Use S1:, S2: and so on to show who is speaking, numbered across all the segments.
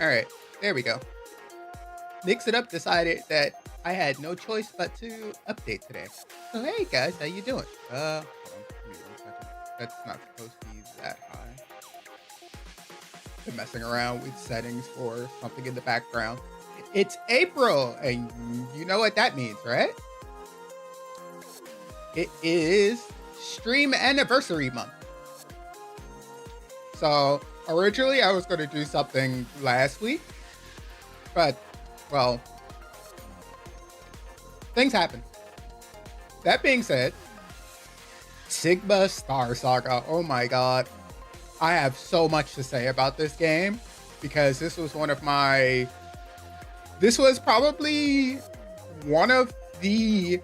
S1: All right, there we go. Mix It Up decided that I had no choice but to update today. So hey guys, how you doing? Hold on, give me 1 second. That's not supposed to be that high. Been messing around with settings for something in the background. It's April, and you know what that means, right? It is Stream Anniversary Month. So originally I was going to do something last week, but well, things happen. That being said, Sigma Star Saga, oh my god. I have so much to say about this game because this was probably one of the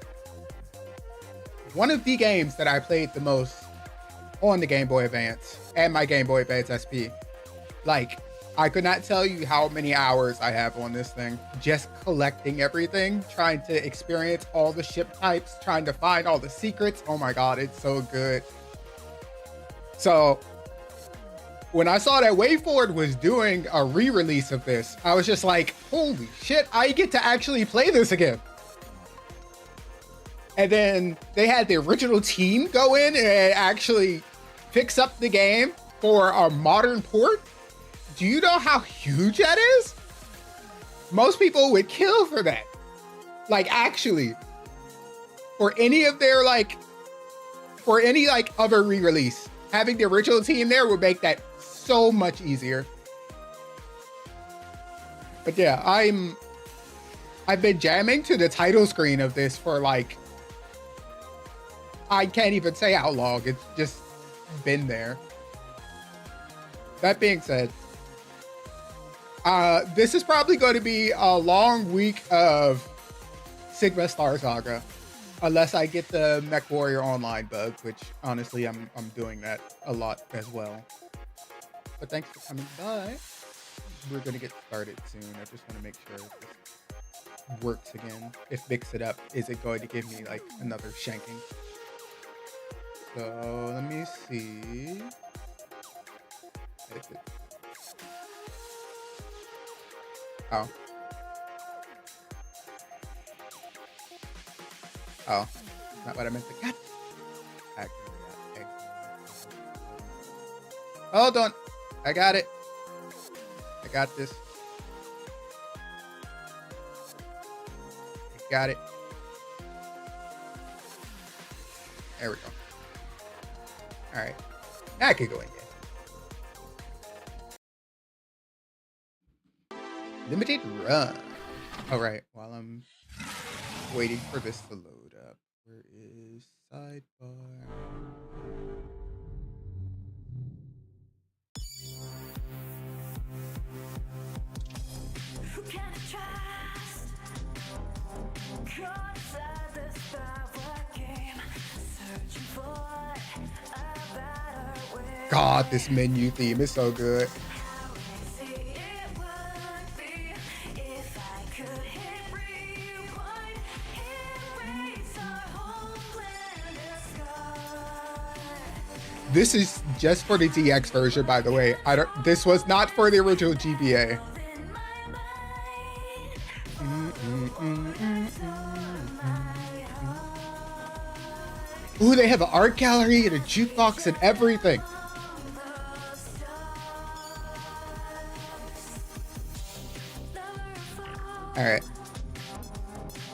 S1: games that I played the most on the Game Boy Advance and my Game Boy Advance SP. Like, I could not tell you how many hours I have on this thing, just collecting everything, trying to experience all the ship types, trying to find all the secrets. Oh my god, it's so good. So when I saw that WayForward was doing a re-release of this, I was just like, holy shit, I get to actually play this again. And then they had the original team go in and actually fix up the game for a modern port. Do you know how huge that is? Most people would kill for that. Like, actually, for any of their for any other re-release, having the original team there would make that so much easier. But yeah, I've been jamming to the title screen of this for like, I can't even say how long. It's just been there. That being said, this is probably going to be a long week of Sigma Star Saga, unless I get the Mech Warrior Online bug, which honestly I'm doing that a lot as well. But thanks for coming by. We're gonna get started soon. I just want to make sure this works again. If Mix It Up, is it going to give me like another shanking? So let me see. If it... Oh. Oh, not what I meant to cut. Hold on. I got it. I got this. I got it. There we go. All right. Now I can go in there. Limited run. All right. While I'm waiting for this to load up, where is sidebar? God, this menu theme is so good. This is just for the DX version, by the way. This was not for the original GBA. Ooh, they have an art gallery and a jukebox and everything. All right.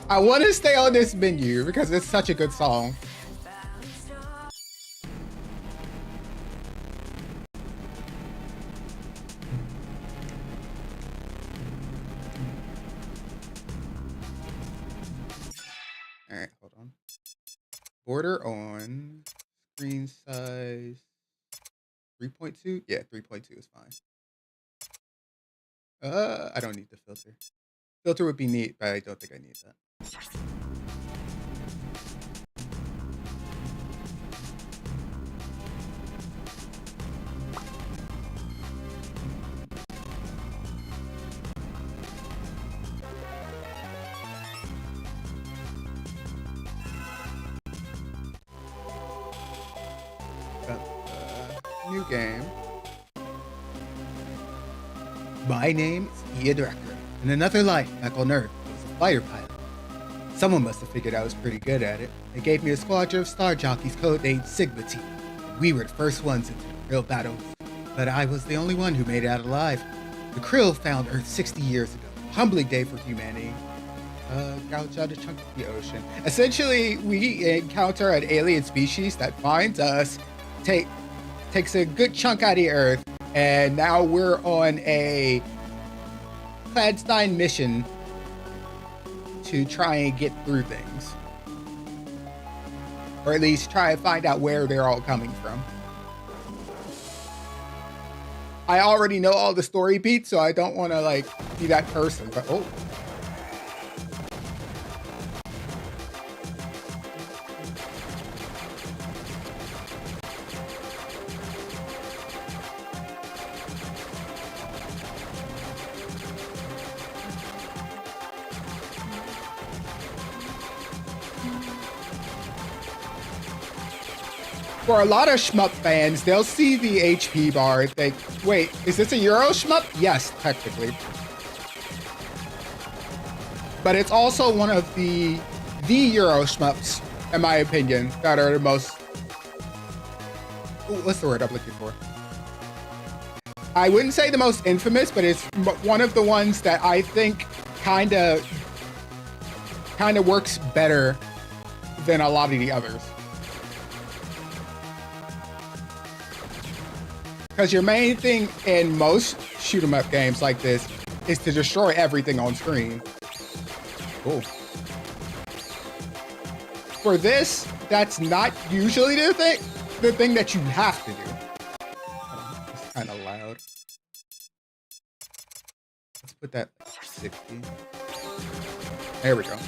S1: I want to stay on this menu because it's such a good song. All right, hold on. Border on. Screen size 3.2. Yeah, 3.2 is fine. I don't need the filter. Filter would be neat, but I don't think I need that. New game. My name is be a director. In another life, back on Earth, I was a fighter pilot. Someone must have figured I was pretty good at it. They gave me a squadron of star jockeys codenamed Sigma Team. We were the first ones into the Krill battle, but I was the only one who made it out alive. The Krill found Earth 60 years ago. A humbling day for humanity. Gouge out a chunk of the ocean. Essentially, we encounter an alien species that finds us, takes a good chunk out of the Earth, and now we're on a clandestine mission to try and get through things. Or at least try and find out where they're all coming from. I already know all the story beats, so I don't want to like be that person, but oh. For a lot of shmup fans, they'll see the HP bar and think, wait, is this a Euro shmup? Yes, technically. But it's also one of the Euro shmups, in my opinion, that are the most... Ooh, what's the word I'm looking for? I wouldn't say the most infamous, but it's one of the ones that I think kind of works better than a lot of the others. Because your main thing in most shoot 'em up games like this is to destroy everything on screen. Cool. For this, that's not usually the thing that you have to do. It's kind of loud. Let's put that like 60. There we go.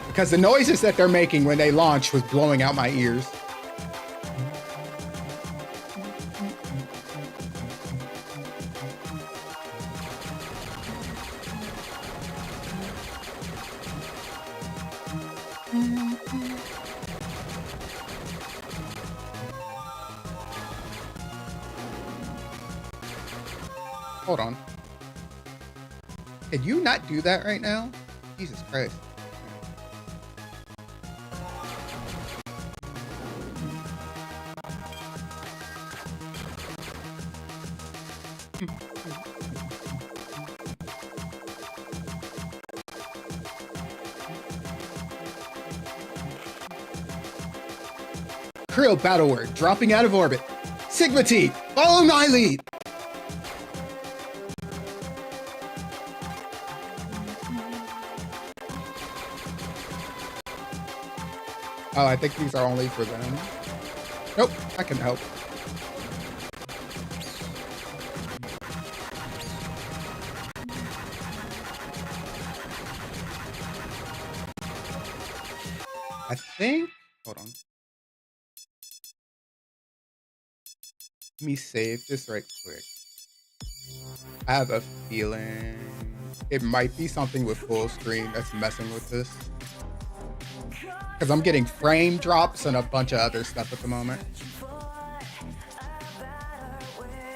S1: Because the noises that they're making when they launch was blowing out my ears. Hold on. Can you not do that right now? Jesus Christ. Krill battle word dropping out of orbit. Sigma T, follow my lead. Oh, I think these are only for them. Nope, I can help. I think, hold on. Let me save this right quick. I have a feeling it might be something with full screen that's messing with this. Because I'm getting frame drops and a bunch of other stuff at the moment.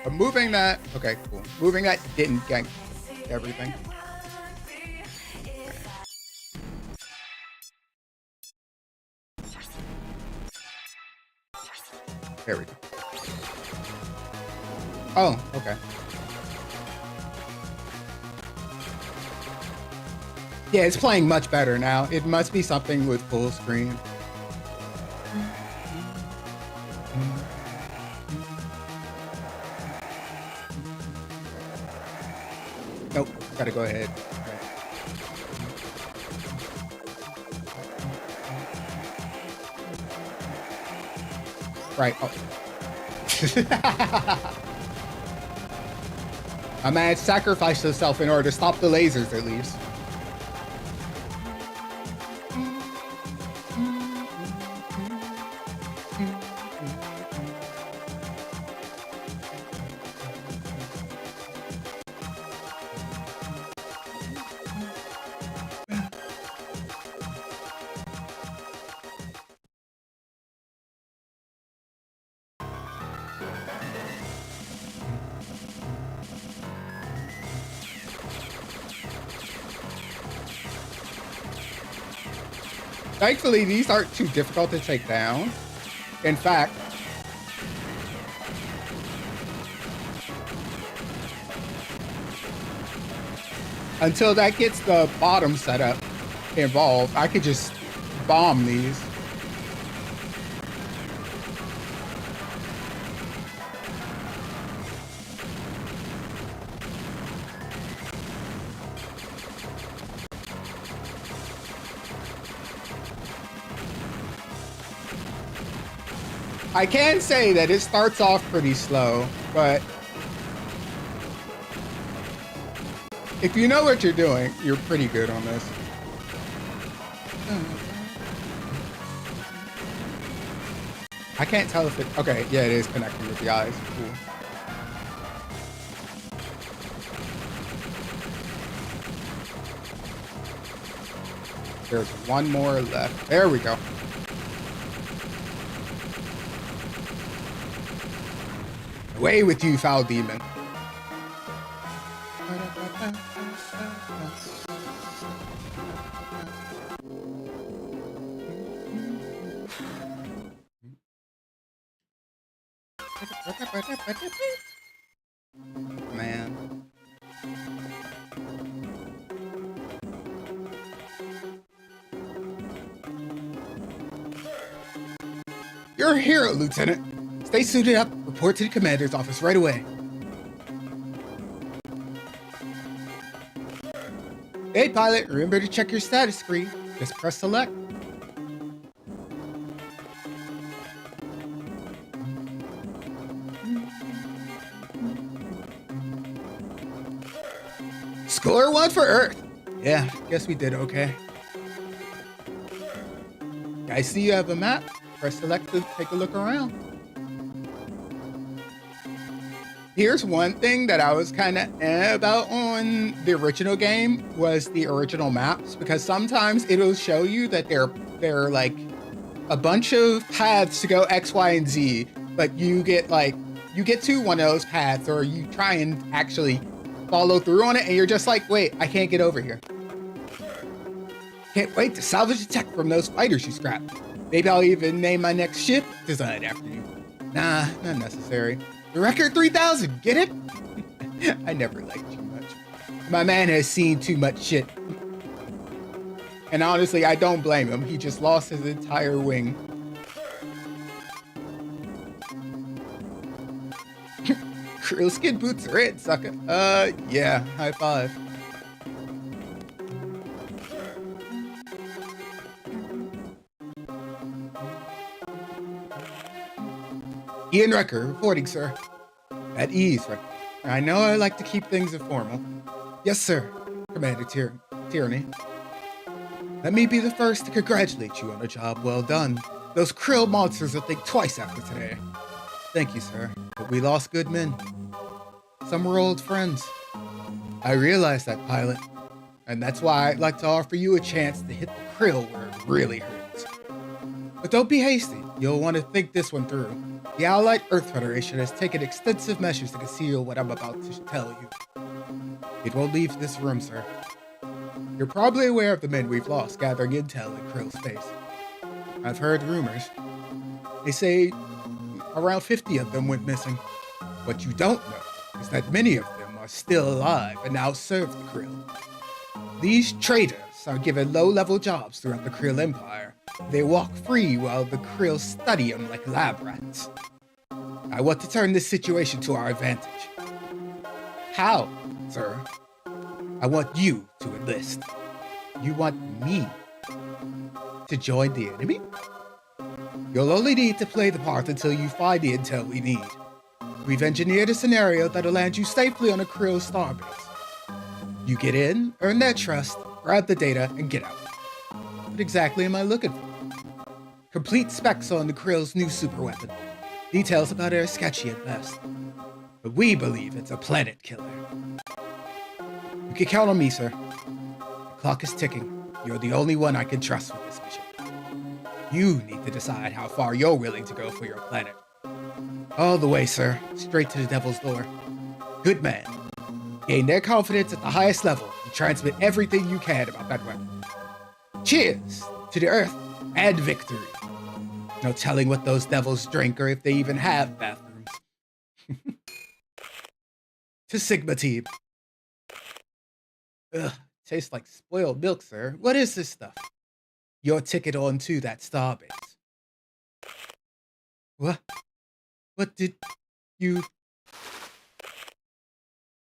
S1: But moving that, okay, cool. Moving that didn't gank everything. There we go. Oh, okay. Yeah, it's playing much better now. It must be something with full screen. Nope, gotta go ahead. Right. Oh. A man sacrificed himself in order to stop the lasers, at least. Thankfully, these aren't too difficult to take down. In fact, until that gets the bottom setup involved, I could just bomb these. I can say that it starts off pretty slow, but if you know what you're doing, you're pretty good on this. I can't tell if it... Okay, yeah, it is connecting with the eyes. Cool. There's one more left. There we go. Away with you, foul demon. Man. You're a hero, Lieutenant. Stay suited up. Report to the commander's office right away. Hey, pilot, remember to check your status screen. Just press select. Score 1 for Earth. Yeah, guess we did okay. I see you have a map. Press select to take a look around. Here's one thing that I was kind of about on the original game was the original maps, because sometimes it'll show you that they're like a bunch of paths to go X, Y, and Z, but you get to one of those paths or you try and actually follow through on it and you're just like, wait, I can't get over here. Can't wait to salvage the tech from those fighters you scrapped. Maybe I'll even name my next ship designed after you. Nah, not necessary. The record 3000, get it? I never liked you much. My man has seen too much shit. And honestly, I don't blame him. He just lost his entire wing. Krill skin boots are it, sucker. Yeah, high five. Ian Recker, reporting, sir. At ease, Recker. I know I like to keep things informal. Yes, sir, Commander Tyranny. Let me be the first to congratulate you on a job well done. Those krill monsters will think twice after today. Thank you, sir, but we lost good men. Some were old friends. I realize that, pilot, and that's why I'd like to offer you a chance to hit the krill where it really hurts. But don't be hasty. You'll want to think this one through. The Allied Earth Federation has taken extensive measures to conceal what I'm about to tell you. It won't leave this room, sir. You're probably aware of the men we've lost gathering intel in Krill space. I've heard rumors. They say around 50 of them went missing. What you don't know is that many of them are still alive and now serve the Krill. These traitors are given low-level jobs throughout the Krill Empire. They walk free while the Krill study them like lab rats. I want to turn this situation to our advantage. How, sir? I want you to enlist. You want me to join the enemy? You'll only need to play the part until you find the intel we need. We've engineered a scenario that'll land you safely on a Krill starbase. You get in, earn their trust, grab the data, and get out. What exactly am I looking for? Complete specs on the Krill's new superweapon. Details about it are sketchy at best. But we believe it's a planet killer. You can count on me, sir. The clock is ticking. You're the only one I can trust with this mission. You need to decide how far you're willing to go for your planet. All the way, sir. Straight to the Devil's Door. Good man. Gain their confidence at the highest level and transmit everything you can about that weapon. Cheers to the Earth and victory. No telling what those devils drink or if they even have bathrooms. To Sigma Team. Ugh, tastes like spoiled milk, sir. What is this stuff? Your ticket on to that starbase. What? What did you...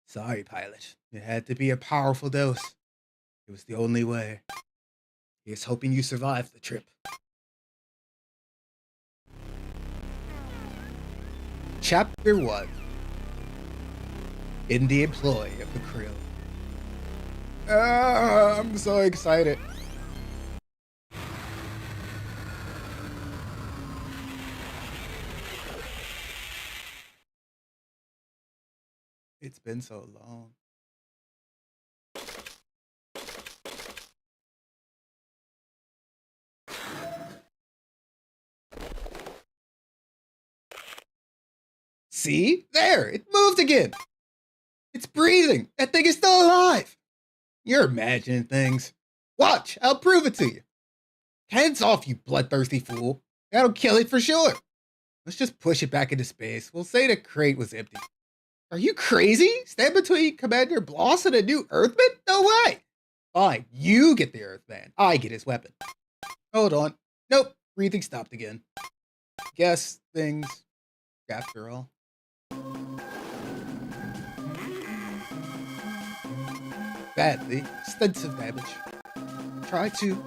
S1: Sorry, pilot. It had to be a powerful dose. It was the only way. Here's hoping you survive the trip. Chapter 1. In the employ of the Krill. I'm so excited. It's been so long. See? There! It moved again! It's breathing! That thing is still alive! You're imagining things. Watch! I'll prove it to you. Hands off, you bloodthirsty fool. That'll kill it for sure. Let's just push it back into space. We'll say the crate was empty. Are you crazy? Stand between Commander Bloss and a new Earthman? No way! Fine, you get the Earthman. I get his weapon. Hold on. Nope, breathing stopped again. Guess things, after all. Badly, extensive damage. Try to...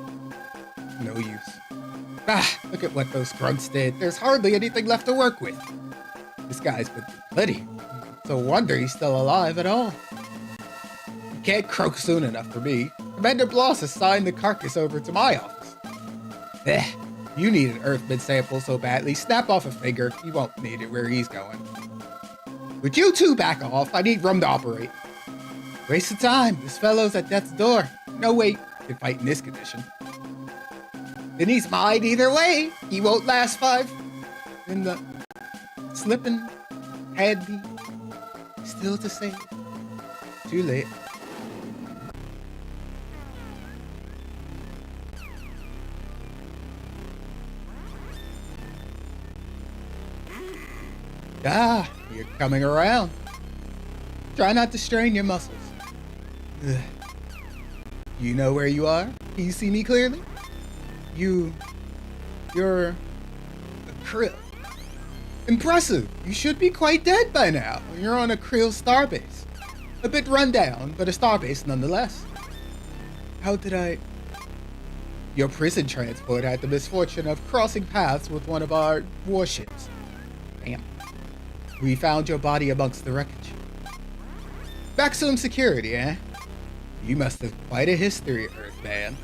S1: No use. Ah, look at what those grunts did. There's hardly anything left to work with. This guy's been through plenty. It's a wonder he's still alive at all. You can't croak soon enough for me. Commander Bloss has signed the carcass over to my office. You need an Earthman sample so badly. Snap off a finger. You won't need it where he's going. Would you two back off? I need room to operate. Waste of time. This fellow's at death's door. No way he can fight in this condition. Then he's mine either way. He won't last 5. In the slipping had me still to save. Too late. Ah, you're coming around. Try not to strain your muscles. Ugh. You know where you are? Can you see me clearly? You're a Krill. Impressive. You should be quite dead by now. You're on a Krill starbase. A bit run down, but a starbase nonetheless. How did I... Your prison transport had the misfortune of crossing paths with one of our warships. Damn. We found your body amongst the wreckage. Maximum security, eh? You must have quite a history, Earthman.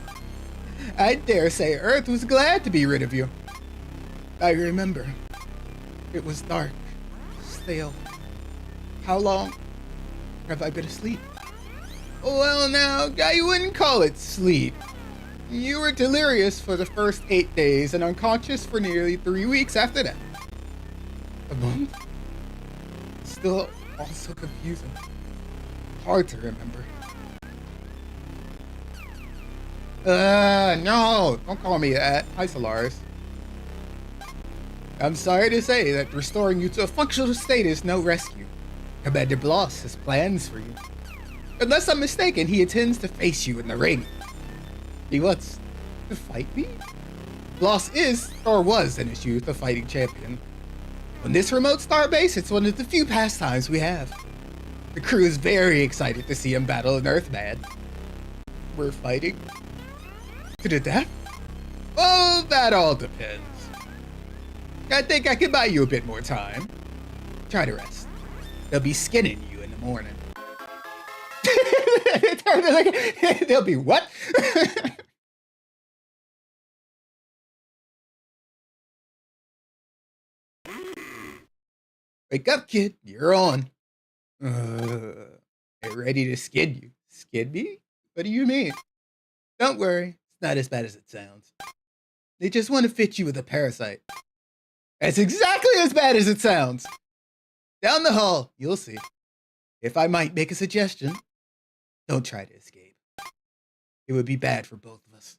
S1: I dare say Earth was glad to be rid of you. I remember. It was dark, stale. How long have I been asleep? Well now, I wouldn't call it sleep. You were delirious for the first 8 days and unconscious for nearly 3 weeks after that. A month? Still also confusing. Hard to remember. No, don't call me that. Hi, Solaris. I'm sorry to say that restoring you to a functional state is no rescue. Commander Bloss has plans for you. Unless I'm mistaken, he intends to face you in the ring. He wants to fight me? Bloss is, or was in his youth, a fighting champion. On this remote starbase, it's one of the few pastimes we have. The crew is very excited to see him battle an Earthman. We're fighting? To the death? Well, that all depends. I think I can buy you a bit more time. Try to rest. They'll be skinning you in the morning. They'll be what? Wake up, kid. You're on. Get ready to skin you. Skin me? What do you mean? Don't worry. It's not as bad as it sounds. They just want to fit you with a parasite. That's exactly as bad as it sounds. Down the hall, you'll see. If I might make a suggestion, don't try to escape. It would be bad for both of us.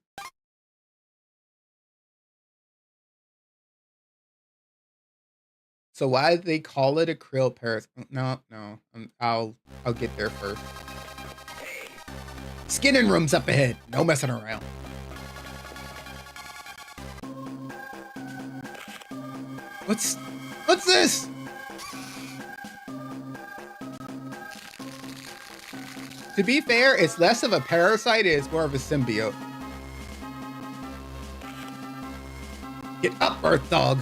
S1: So why did they call it a krill parasite? No, no. I'll get there first. Skinning room's up ahead. No messing around. What's this? To be fair, it's less of a parasite, it's more of a symbiote. Get up, Earth Dog.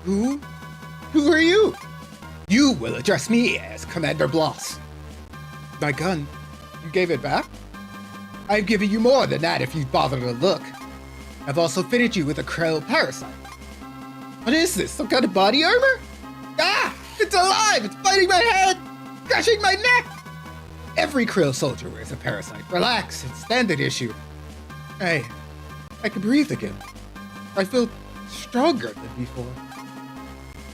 S1: Who are you? You will address me as Commander Bloss. My gun, you gave it back? I've given you more than that if you bother to look. I've also fitted you with a krill parasite. What is this, some kind of body armor? Ah, it's alive, it's biting my head, crushing my neck. Every krill soldier wears a parasite. Relax, it's standard issue. Hey, I can breathe again. I feel stronger than before.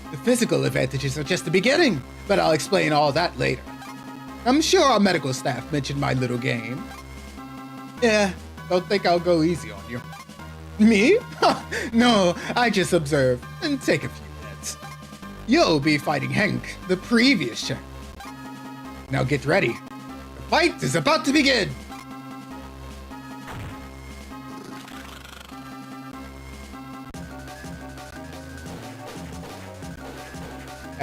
S1: The physical advantages are just the beginning, but I'll explain all that later. I'm sure our medical staff mentioned my little game. Yeah, don't think I'll go easy on you. Me? No, I just observe and take a few bets. You'll be fighting Hank, the previous champ. Now get ready. The fight is about to begin.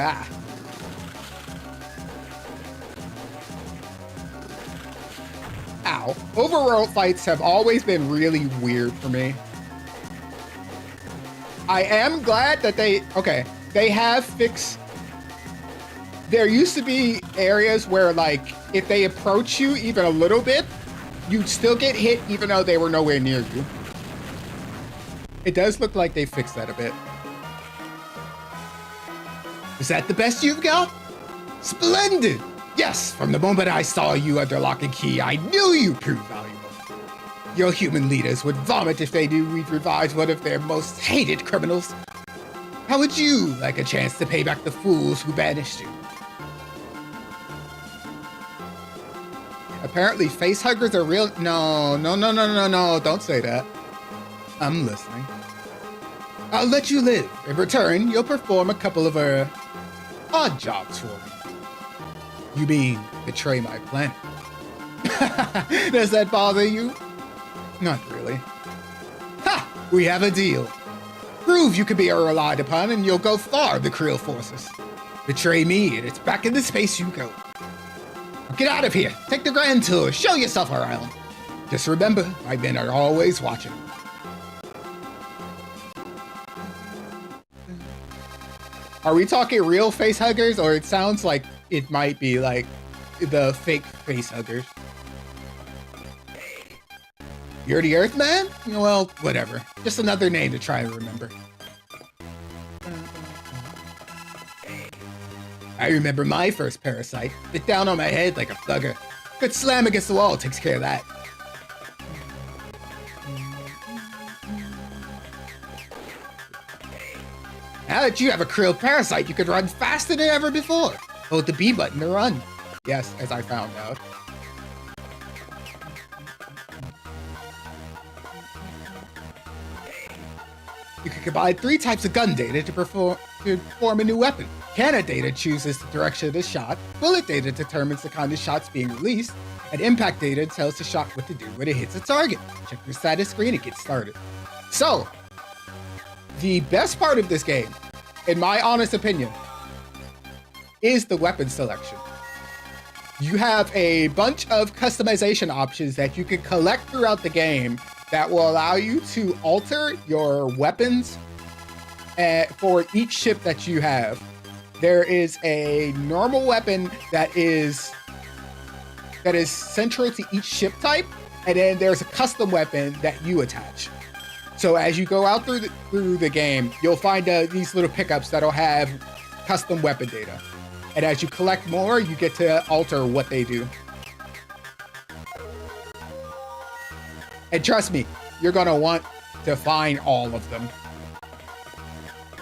S1: Ah. Ow. Overworld fights have always been really weird for me. I am glad that they have fixed. There used to be areas where, like, if they approach you even a little bit, you'd still get hit even though they were nowhere near you. It does look like they fixed that a bit. Is that the best you've got? Splendid! Yes, from the moment I saw you under lock and key, I knew you proved valuable. Your human leaders would vomit if they knew we'd revived one of their most hated criminals. How would you like a chance to pay back the fools who banished you? Apparently facehuggers are real. No, don't say that. I'm listening. I'll let you live. In return, you'll perform a couple of odd jobs for me. You mean betray my planet? Does that bother you? Not really. Ha! We have a deal. Prove you can be relied upon and you'll go far in the Krill forces. Betray me and it's back into space you go. Get out of here. Take the grand tour. Show yourself around. Just remember, my men are always watching. Are we talking real face huggers, or it sounds like it might be like the fake face huggers? You're the Earthman? Well, whatever. Just another name to try and remember. I remember my first parasite. Bit down on my head like a thugger. Good slam against the wall takes care of that. Now that you have a krill parasite, you can run faster than ever before. Hold the B button to run. Yes, as I found out. You can combine 3 types of gun data to form a new weapon. Cannon data chooses the direction of the shot, bullet data determines the kind of shots being released, and impact data tells the shot what to do when it hits a target. Check your status screen and get started. So, the best part of this game, in my honest opinion, is the weapon selection. You have a bunch of customization options that you can collect throughout the game that will allow you to alter your weapons for each ship that you have. There is a normal weapon that is central to each ship type, and then there's a custom weapon that you attach. So as you go out through the game, you'll find these little pickups that'll have custom weapon data. And as you collect more, you get to alter what they do. And trust me, you're gonna want to find all of them.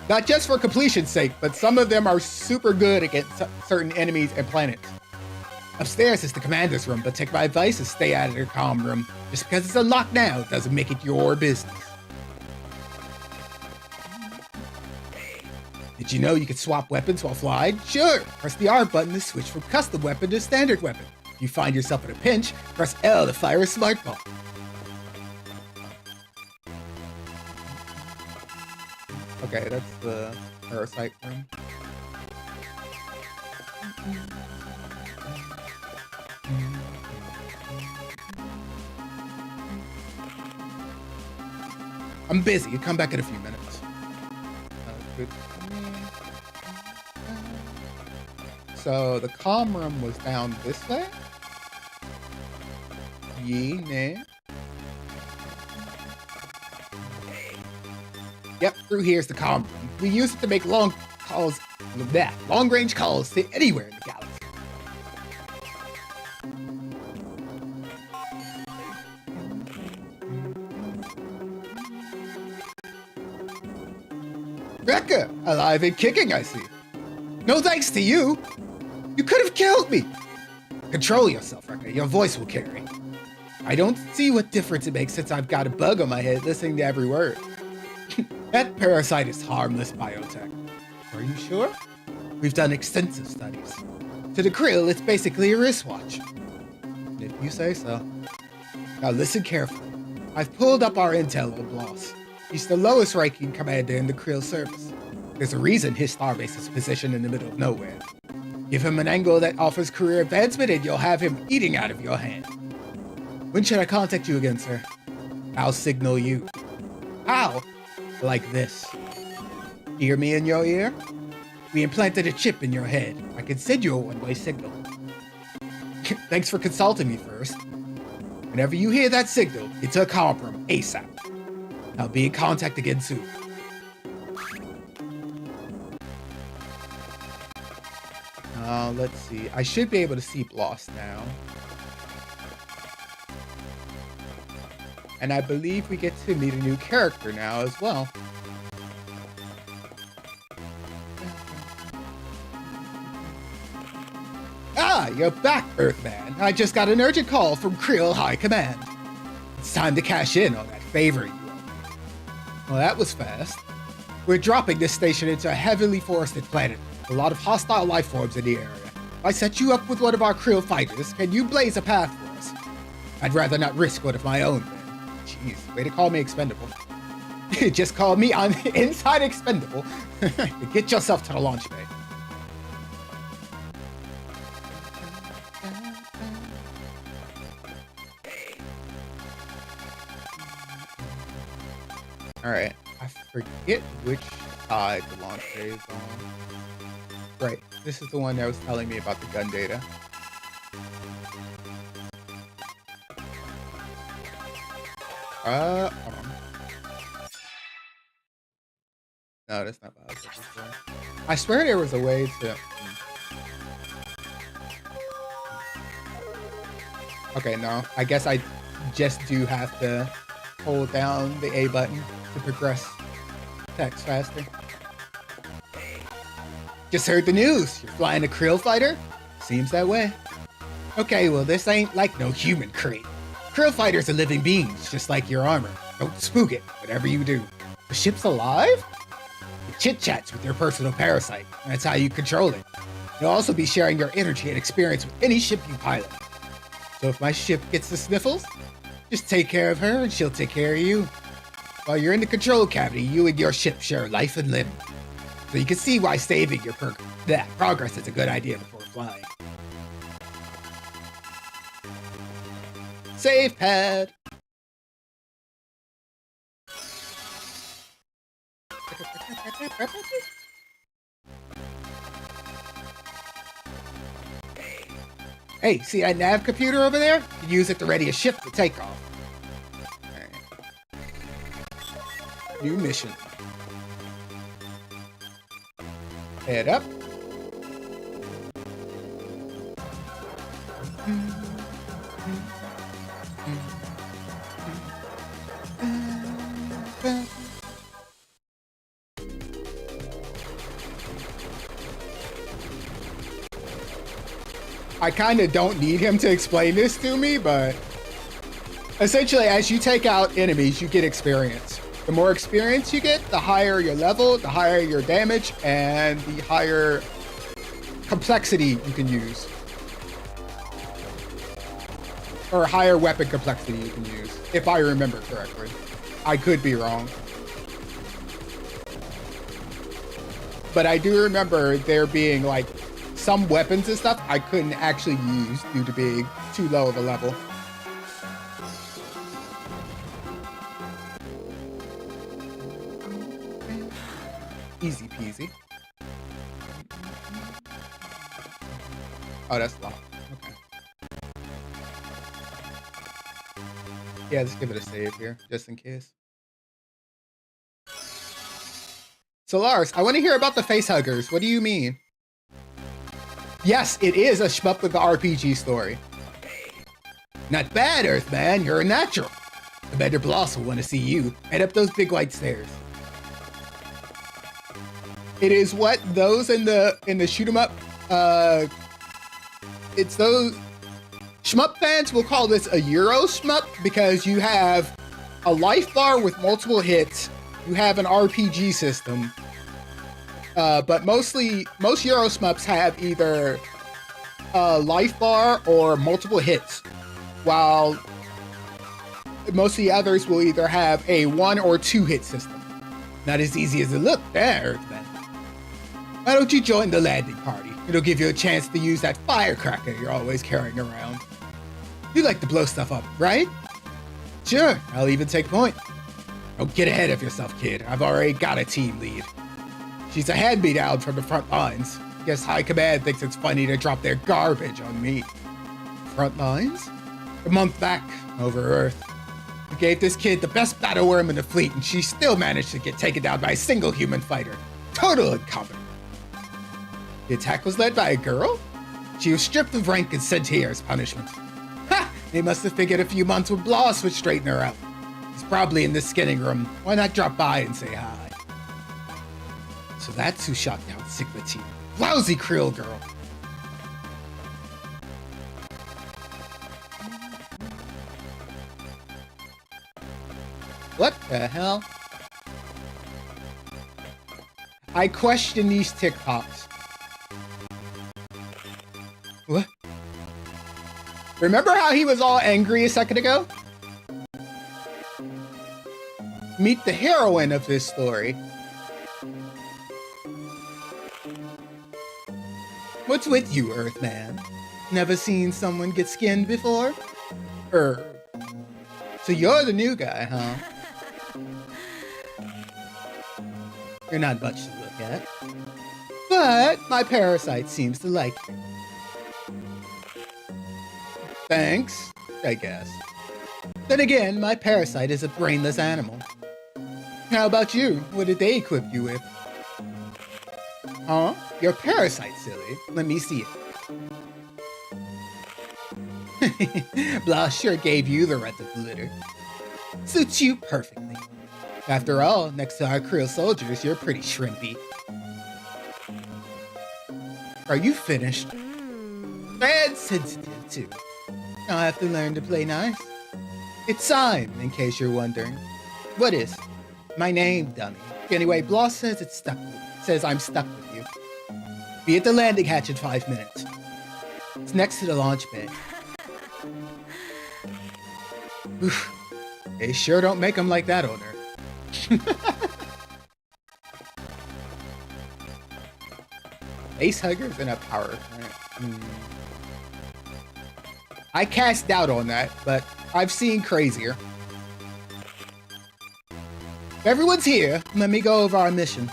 S1: Not just for completion's sake, but some of them are super good against certain enemies and planets. Upstairs is the commander's room, but take my advice and stay out of the comm room. Just because it's unlocked now doesn't make it your business. Did you know you could swap weapons while flying? Sure! Press the R button to switch from custom weapon to standard weapon. If you find yourself in a pinch, press L to fire a smart ball. Okay, that's the parasite room. I'm busy. Come back in a few minutes. Good. So the comm room was down this way? Yeah. Yep, through here's the comm room. We use it to make long range calls to anywhere in the galaxy. Rekka, alive and kicking, I see. No thanks to you. You could have killed me. Control yourself, Rekka. Your voice will carry. I don't see what difference it makes since I've got a bug on my head listening to every word. That parasite is harmless biotech. Are you sure? We've done extensive studies. To the Krill, it's basically a wristwatch. If you say so. Now listen carefully. I've pulled up our intel on Bloss. He's the lowest ranking commander in the Krill service. There's a reason his starbase is positioned in the middle of nowhere. Give him an angle that offers career advancement and you'll have him eating out of your hand. When should I contact you again, sir? I'll signal you. How? Like this. Hear me in your ear? We implanted a chip in your head. I can send you a one-way signal. Thanks for consulting me first. Whenever you hear that signal, it's a comm room ASAP. I'll be in contact again soon. Let's see. I should be able to see Bloss now. And I believe we get to meet a new character now as well. Ah, you're back, Earthman. I just got an urgent call from Krill High Command. It's time to cash in on that favor you owe me. Well, that was fast. We're dropping this station into a heavily forested planet with a lot of hostile life forms in the area. If I set you up with one of our Krill fighters, can you blaze a path for us? I'd rather not risk one of my own men. Jeez, way to call me expendable. Just call me on inside expendable. Get yourself to the launch bay. Alright, I forget which side the launch bay is on. Right, this is the one that was telling me about the gun data. Hold on. No, that's not what I was looking for. I swear there was a way to... Okay, no. I guess I just do have to hold down the A button to progress text faster. Just heard the news. You're flying a Krill fighter? Seems that way. Okay, well, this ain't like no human crate. Krill fighters are living beings, just like your armor. Don't spook it, whatever you do. The ship's alive? It chit-chats with your personal parasite. That's how you control it. You'll also be sharing your energy and experience with any ship you pilot. So if my ship gets the sniffles, just take care of her and she'll take care of you. While you're in the control cavity, you and your ship share life and limb. So you can see why saving your progress is a good idea before flying. Save pad. Hey, see that nav computer over there? You can use it to ready a ship for takeoff. Right. New mission. Head up. I kind of don't need him to explain this to me, but essentially as you take out enemies, you get experience. The more experience you get, the higher your level, the higher your damage, and the higher complexity you can use. Or higher weapon complexity you can use, if I remember correctly. I could be wrong. But I do remember there being like some weapons and stuff I couldn't actually use due to being too low of a level. Easy peasy. Oh, that's locked. Okay. Yeah, let's give it a save here, just in case. So Lars, I want to hear about the facehuggers. What do you mean? Yes, it is a shmup with the RPG story. Not bad, Earthman. You're a natural. I bet your boss will want to see you. Head up those big white stairs. It is what those in the shoot 'em up. It's those shmup fans will call this a Euro shmup because you have a life bar with multiple hits. You have an RPG system, but most Euro shmups have either a life bar or multiple hits, while most of the others will either have a 1 or 2 hit system. Not as easy as it looked there, Earthman. Why don't you join the landing party? It'll give you a chance to use that firecracker you're always carrying around. You like to blow stuff up, right? Sure, I'll even take point. Don't get ahead of yourself, kid. I've already got a team lead. She's a hand-me-down from the front lines. Guess High Command thinks it's funny to drop their garbage on me. Front lines? A month back, over Earth. We gave this kid the best battle worm in the fleet, and she still managed to get taken down by a single human fighter. Total incompetent. The attack was led by a girl? She was stripped of rank and sent here as punishment. Ha! They must have figured a few months with Bloss would straighten her out. He's probably in the skinning room. Why not drop by and say hi? So that's who shot down Sigma Team. Lousy Krill girl. What the hell? I question these TikToks. What? Remember how he was all angry a second ago? Meet the heroine of this story. What's with you, Earthman? Never seen someone get skinned before? So you're the new guy, huh? You're not much to look at. But my parasite seems to like you. Thanks, I guess. Then again, my parasite is a brainless animal. How about you? What did they equip you with? Huh? Your parasite, silly. Let me see it. Bloss sure gave you the rest of the litter. Suits you perfectly. After all, next to our Krill soldiers, you're pretty shrimpy. Are you finished? And sensitive, too. I'll have to learn to play nice. It's Syme, in case you're wondering. What is? My name, dummy. Anyway, Bloss says I'm stuck with you. Be at the landing hatch in 5 minutes. It's next to the launch bay. Oof. They sure don't make them like that on Earth. Ace Huggers and a power plant. I cast doubt on that, but I've seen crazier. If everyone's here, let me go over our mission.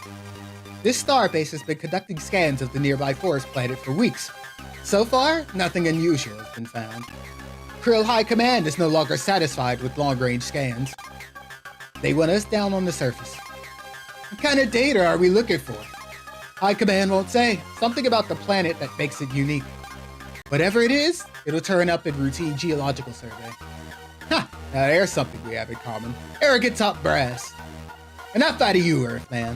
S1: This starbase has been conducting scans of the nearby forest planet for weeks. So far, nothing unusual has been found. Krill High Command is no longer satisfied with long-range scans. They want us down on the surface. What kind of data are we looking for? High Command won't say. Something about the planet that makes it unique. Whatever it is, it'll turn up in routine geological survey. Ha! Now there's something we have in common. Arrogant top brass. Enough out of you, Earthman.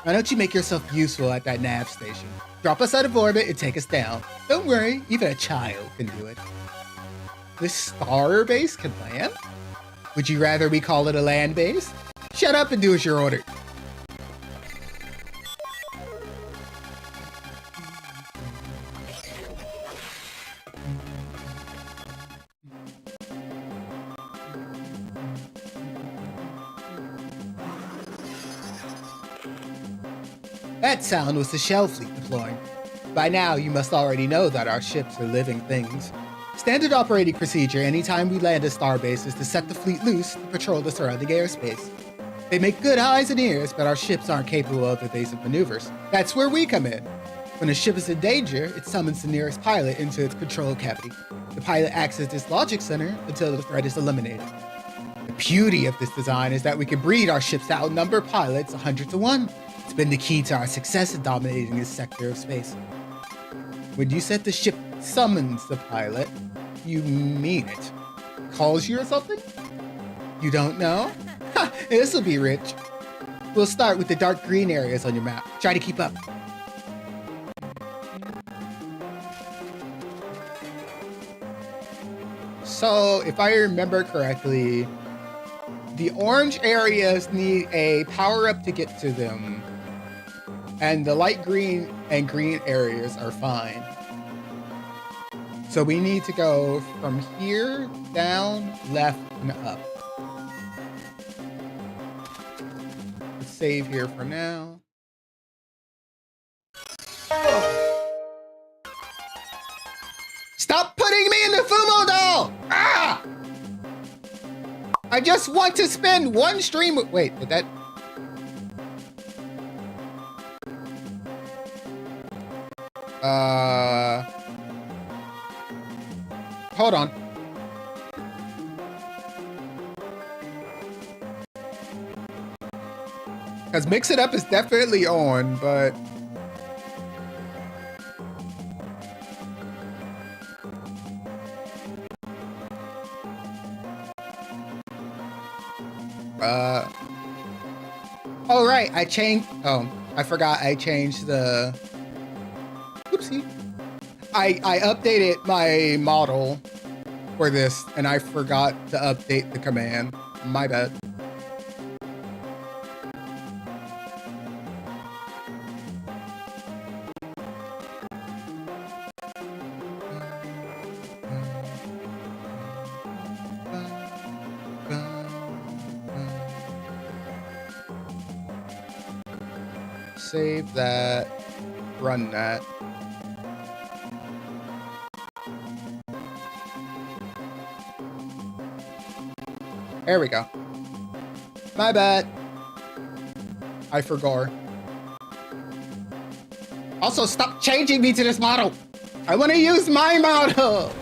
S1: Why don't you make yourself useful at that nav station? Drop us out of orbit and take us down. Don't worry, even a child can do it. This star base can land? Would you rather we call it a land base? Shut up and do as you're ordered. That sound was the shell fleet deploying. By now, you must already know that our ships are living things. Standard operating procedure anytime we land a starbase is to set the fleet loose to patrol the surrounding airspace. They make good eyes and ears, but our ships aren't capable of evasive maneuvers. That's where we come in. When a ship is in danger, it summons the nearest pilot into its control cavity. The pilot acts as its logic center until the threat is eliminated. The beauty of this design is that we can breed our ships to outnumber pilots 100 to 1. It's been the key to our success in dominating this sector of space. When you said the ship summons the pilot, you mean it. Calls you or something? You don't know? Ha! This'll be rich. We'll start with the dark green areas on your map. Try to keep up. So, if I remember correctly, the orange areas need a power-up to get to them. And the light green and green areas are fine. So we need to go from here, down, left, and up. Let's save here for now. Stop putting me in the Fumo doll! Ah! I just want to spend one stream. Wait, did that? Hold on. Because Mix It Up is definitely on, but... Oh, right, I changed... Oh, I forgot I changed the... Oopsie. I updated my model for this, and I forgot to update the command. My bad. Save that. Run that. There we go. My bad. I forgot. Also, stop changing me to this model. I want to use my model.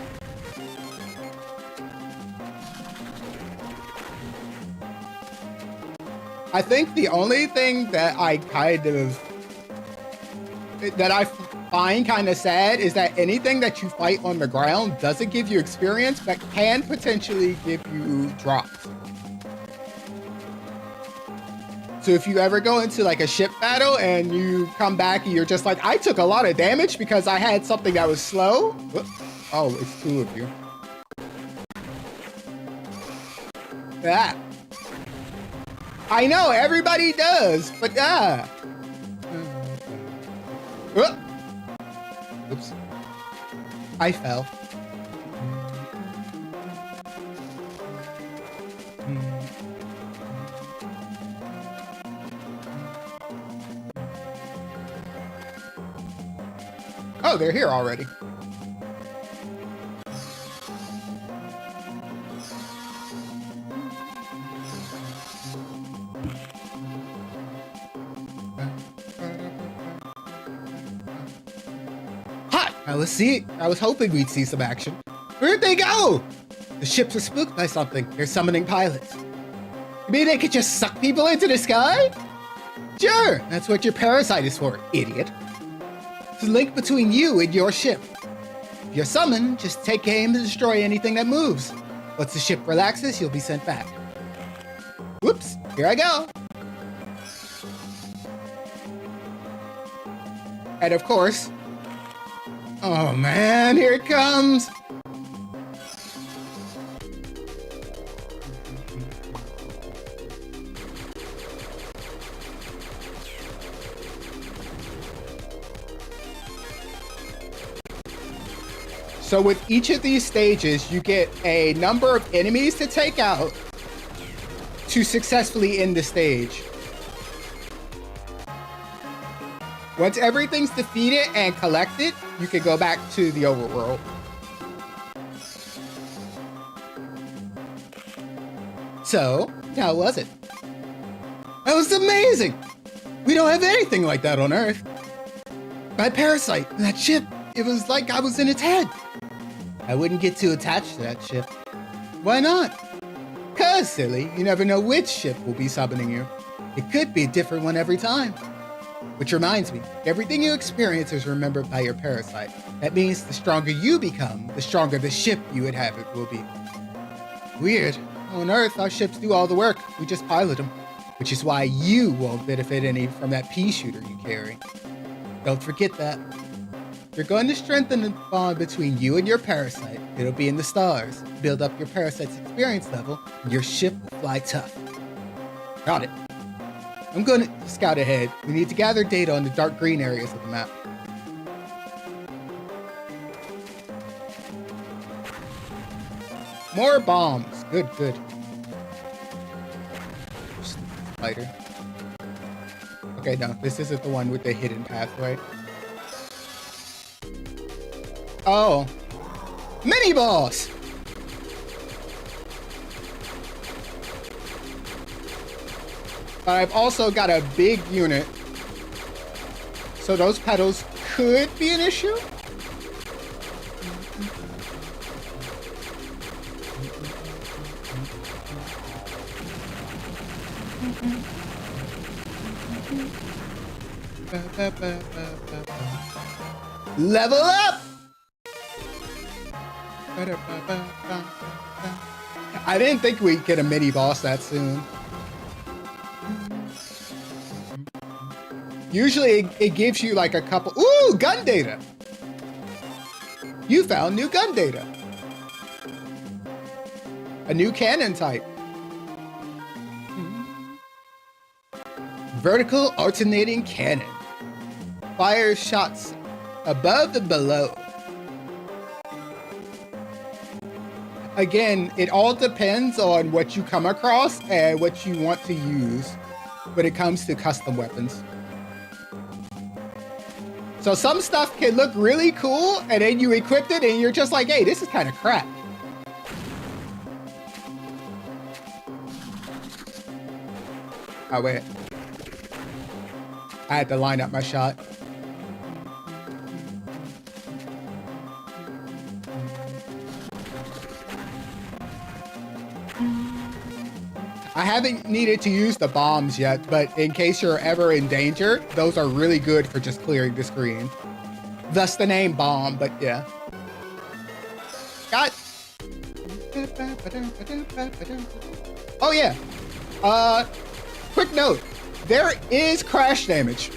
S1: I think the only thing that I find kind of sad is that anything that you fight on the ground doesn't give you experience, but can potentially give you drops. So if you ever go into like a ship battle and you come back and you're just like, I took a lot of damage because I had something that was slow. Oh, it's two of you. Ah. I know, everybody does, but Oops. I fell. Oh, they're here already. Let's see. I was hoping we'd see some action. Where'd they go? The ships are spooked by something. They're summoning pilots. You mean they could just suck people into the sky? Sure, that's what your parasite is for, idiot. It's a link between you and your ship. If you're summoned, just take aim to destroy anything that moves. Once the ship relaxes, you'll be sent back. Whoops, here I go. And of course, oh man, here it comes! So with each of these stages, you get a number of enemies to take out to successfully end the stage. Once everything's defeated and collected, you can go back to the overworld. So, how was it? That was amazing! We don't have anything like that on Earth. My parasite, that ship, it was like I was in its head. I wouldn't get too attached to that ship. Why not? 'Cause, silly, you never know which ship will be summoning you. It could be a different one every time. Which reminds me, everything you experience is remembered by your parasite. That means the stronger you become, the stronger the ship you would have it will be. Weird. On Earth, our ships do all the work. We just pilot them. Which is why you won't benefit any from that pea shooter you carry. Don't forget that. You're going to strengthen the bond between you and your parasite. It'll be in the stars. Build up your parasite's experience level, and your ship will fly tough. Got it. I'm going to scout ahead. We need to gather data on the dark green areas of the map. More bombs. Good, good. Spider. Okay, no, this isn't the one with the hidden pathway. Oh. Mini boss! I've also got a big unit. So those pedals could be an issue. Level up! I didn't think we'd get a mini boss that soon. Usually it gives you like a couple. Ooh, gun data. You found new gun data. A new cannon type. Vertical alternating cannon. Fires shots above and below. Again, it all depends on what you come across and what you want to use when it comes to custom weapons. So some stuff can look really cool and then you equip it and you're just like, hey, this is kind of crap. Oh, wait. I had to line up my shot. I haven't needed to use the bombs yet, but in case you're ever in danger, those are really good for just clearing the screen. Thus the name bomb, but yeah. Got. Oh yeah. Quick note. There is crash damage.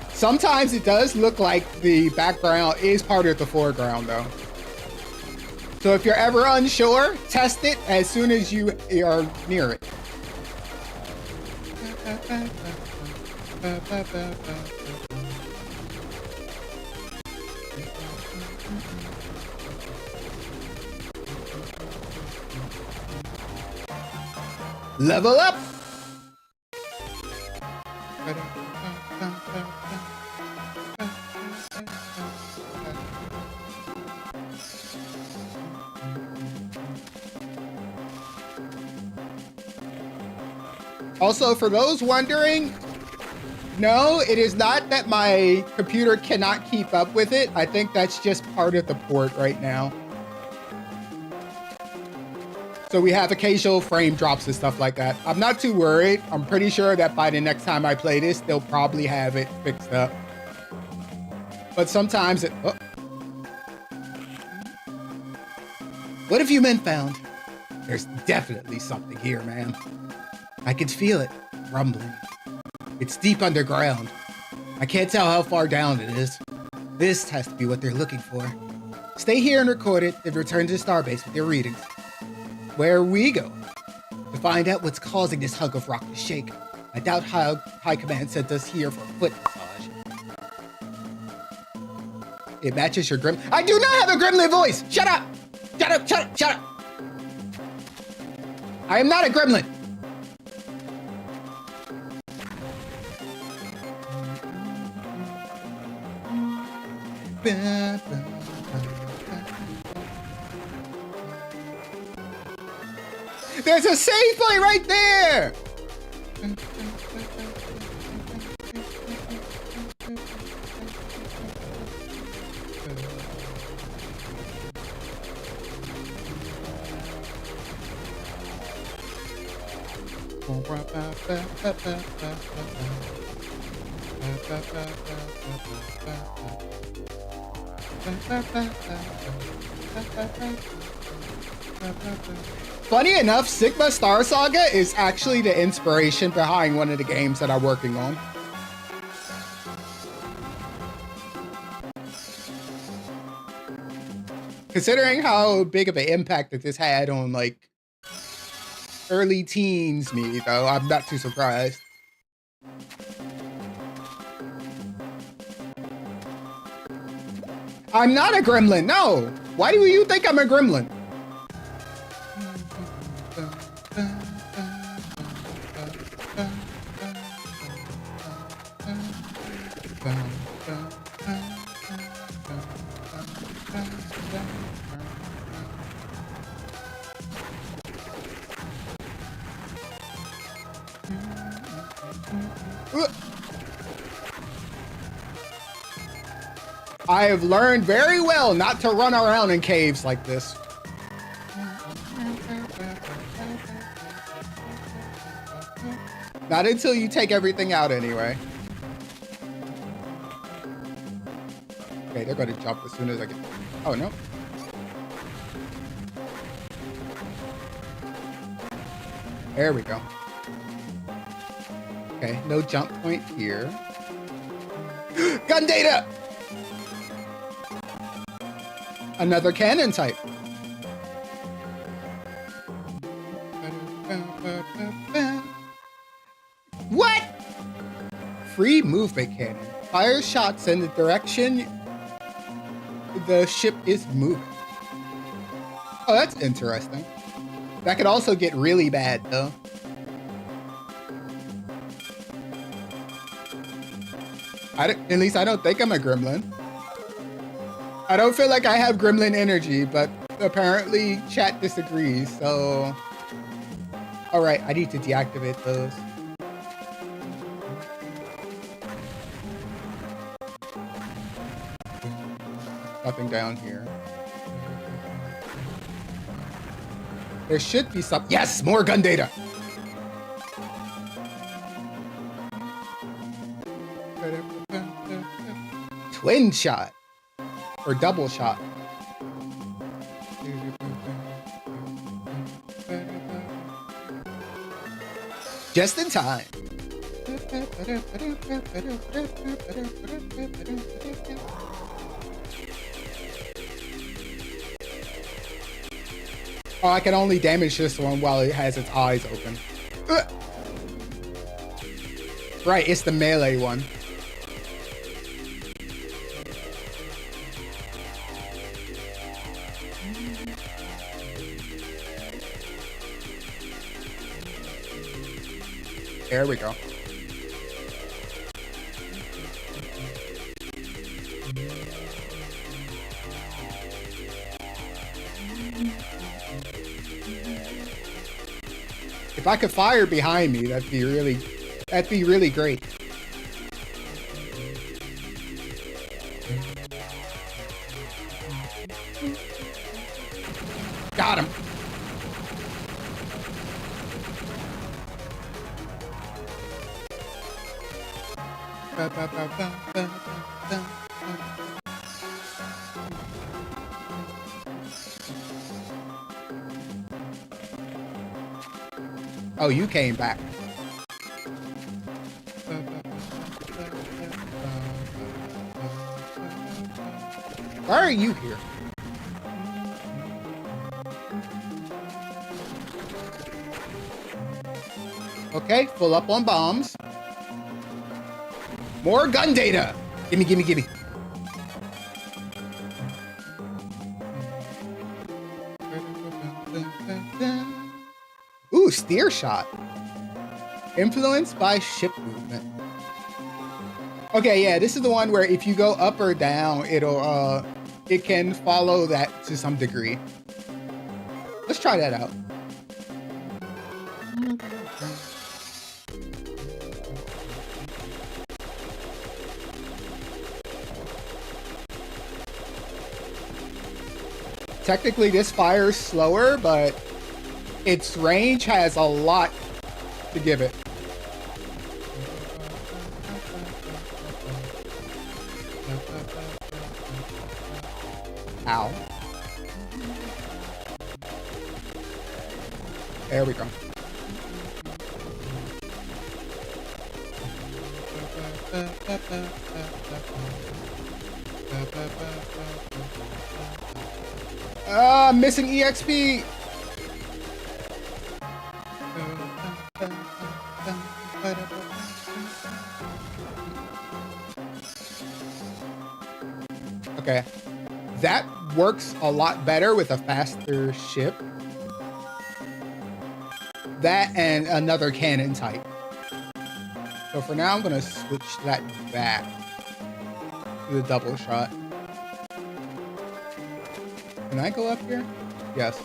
S1: Sometimes it does look like the background is part of the foreground though. So if you're ever unsure, test it as soon as you are near it. Level up! Also, for those wondering, no, it is not that my computer cannot keep up with it. I think that's just part of the port right now. So we have occasional frame drops and stuff like that. I'm not too worried. I'm pretty sure that by the next time I play this, they'll probably have it fixed up. But sometimes it... Oh. What have you men found? There's definitely something here, man. I can feel it rumbling. It's deep underground. I can't tell how far down it is. This has to be what they're looking for. Stay here and record it, then return to the starbase with your readings. Where are we going? To find out what's causing this hunk of rock to shake. I doubt High Command sent us here for a foot massage. It matches your gremlin. I do not have a gremlin voice. Shut up. Shut up. Shut up. Shut up. I am not a gremlin. There's a save point right there. Funny enough, Sigma Star Saga is actually the inspiration behind one of the games that I'm working on. Considering how big of an impact that this had on like early teens me, though, I'm not too surprised. I'm not a gremlin, no! Why do you think I'm a gremlin? I have learned very well not to run around in caves like this. Not until you take everything out anyway. Okay, they're gonna jump as soon as I get... Oh, no. There we go. Okay, no jump point here. Gun data! Another cannon type. What? Free movement cannon. Fire shots in the direction the ship is moving. Oh, that's interesting. That could also get really bad, though. At least I don't think I'm a gremlin. I don't feel like I have gremlin energy, but apparently chat disagrees, so... Alright, I need to deactivate those. Nothing down here. There should be some... Yes! More gun data! Twin shot. Or double shot. Just in time. Oh, I can only damage this one while it has its eyes open. Right, it's the melee one. There we go. If I could fire behind me, that'd be really great. Got him. Oh, you came back. Why are you here? Okay, full up on bombs. More gun data. Gimme, gimme, gimme. Ooh, steer shot. Influenced by ship movement. Okay, yeah, this is the one where if you go up or down, it can follow that to some degree. Let's try that out. Technically, this fires slower, but its range has a lot to give it. Ow. There we go. Missing EXP. Okay. That works a lot better with a faster ship. That and another cannon type. So for now, I'm gonna switch that back to the double shot. Can I go up here? Yes.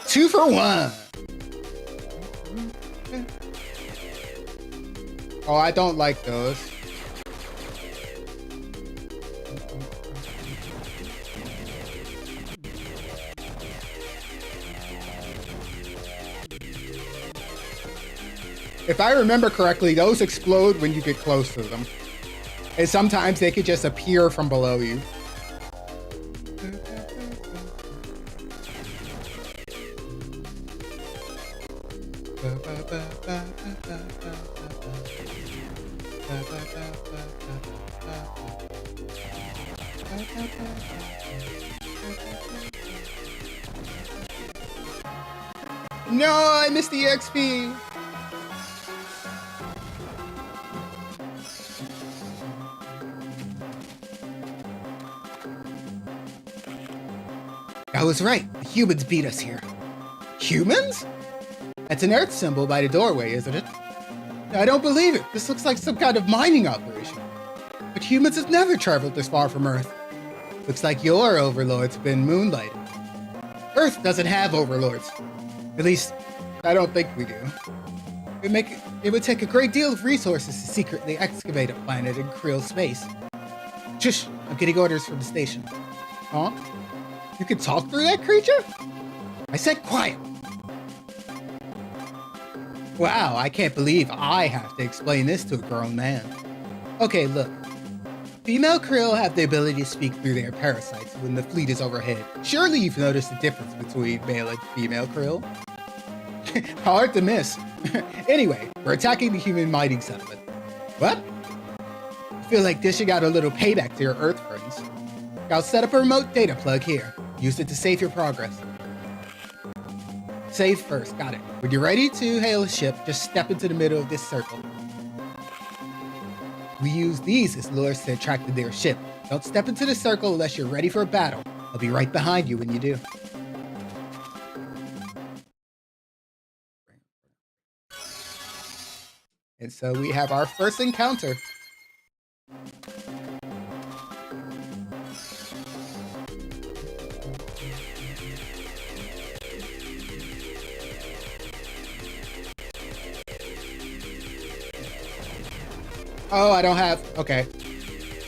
S1: Two for one. Oh, I don't like those. If I remember correctly, those explode when you get close to them. And sometimes they could just appear from below you. No, I missed the XP. I was right. The humans beat us here. Humans? That's an Earth symbol by the doorway, isn't it? I don't believe it. This looks like some kind of mining operation. But humans have never traveled this far from Earth. Looks like your overlord's been moonlighted. Earth doesn't have overlords. At least, I don't think we do. It would take a great deal of resources to secretly excavate a planet in Krill space. Shush, I'm getting orders from the station. Huh? You can talk through that creature? I said quiet. Wow, I can't believe I have to explain this to a grown man. Okay, look. Female krill have the ability to speak through their parasites when the fleet is overhead. Surely you've noticed the difference between male and female krill? Hard to miss. Anyway, we're attacking the human mining settlement. What? I feel like dishing out a little payback to your Earth friends. I'll set up a remote data plug here. Use it to save your progress. Save first, got it. When you're ready to hail a ship, just step into the middle of this circle. We use these as lures to attract their ship. Don't step into the circle unless you're ready for a battle. I'll be right behind you when you do. And so we have our first encounter. Oh, I don't have, okay.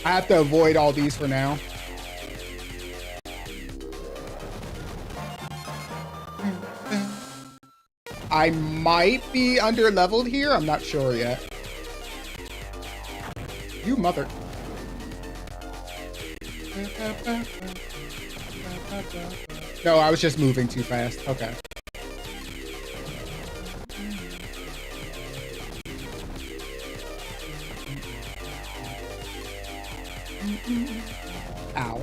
S1: I have to avoid all these for now. I might be under leveled here. I'm not sure yet. You mother. No, I was just moving too fast. Okay. Ow.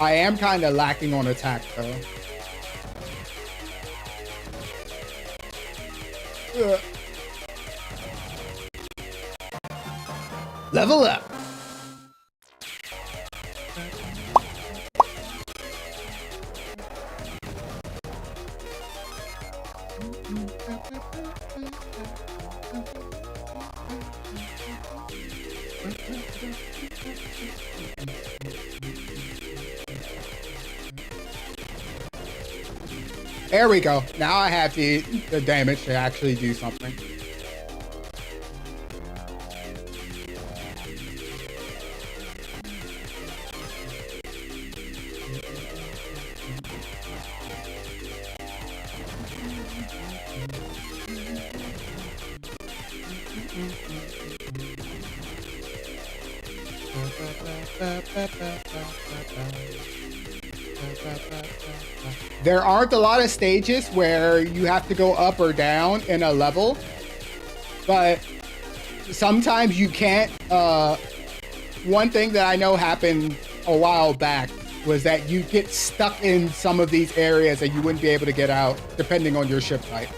S1: I am kind of lacking on attack though. Ugh. Level up. There we go. Now I have the damage to actually do something. There aren't a lot of stages where you have to go up or down in a level, but sometimes you can't. One thing that I know happened a while back was that you get stuck in some of these areas and you wouldn't be able to get out depending on your ship type.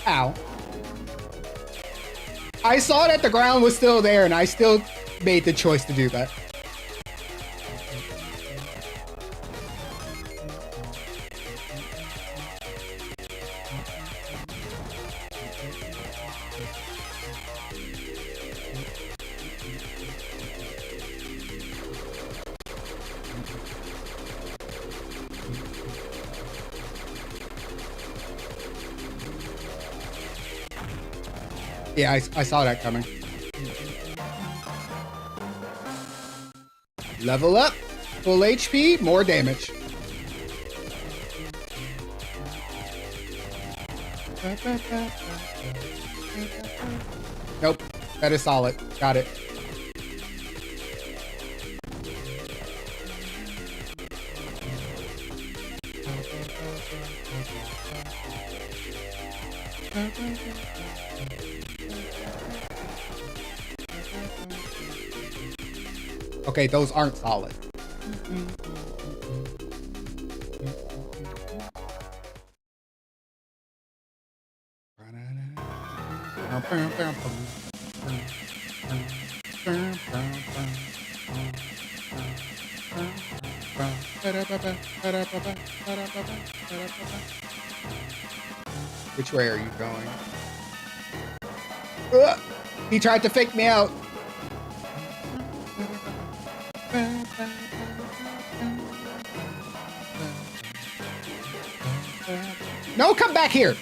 S1: Ow. I saw that the ground was still there and I still made the choice to do that. Yeah, I saw that coming. Level up. Full HP, more damage. Nope. That is solid. Got it. Okay, those aren't solid. Which way are you going? He tried to fake me out. No, come back here!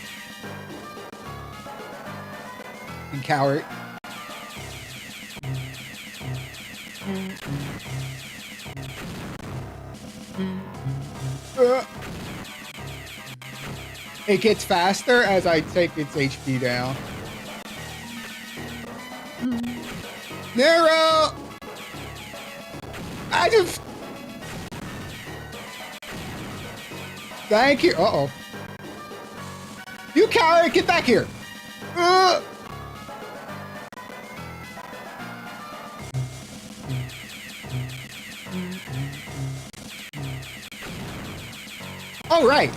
S1: You coward. It gets faster as I take its HP down. Nero! I just... Thank you. Uh-oh. You coward, get back here. All right,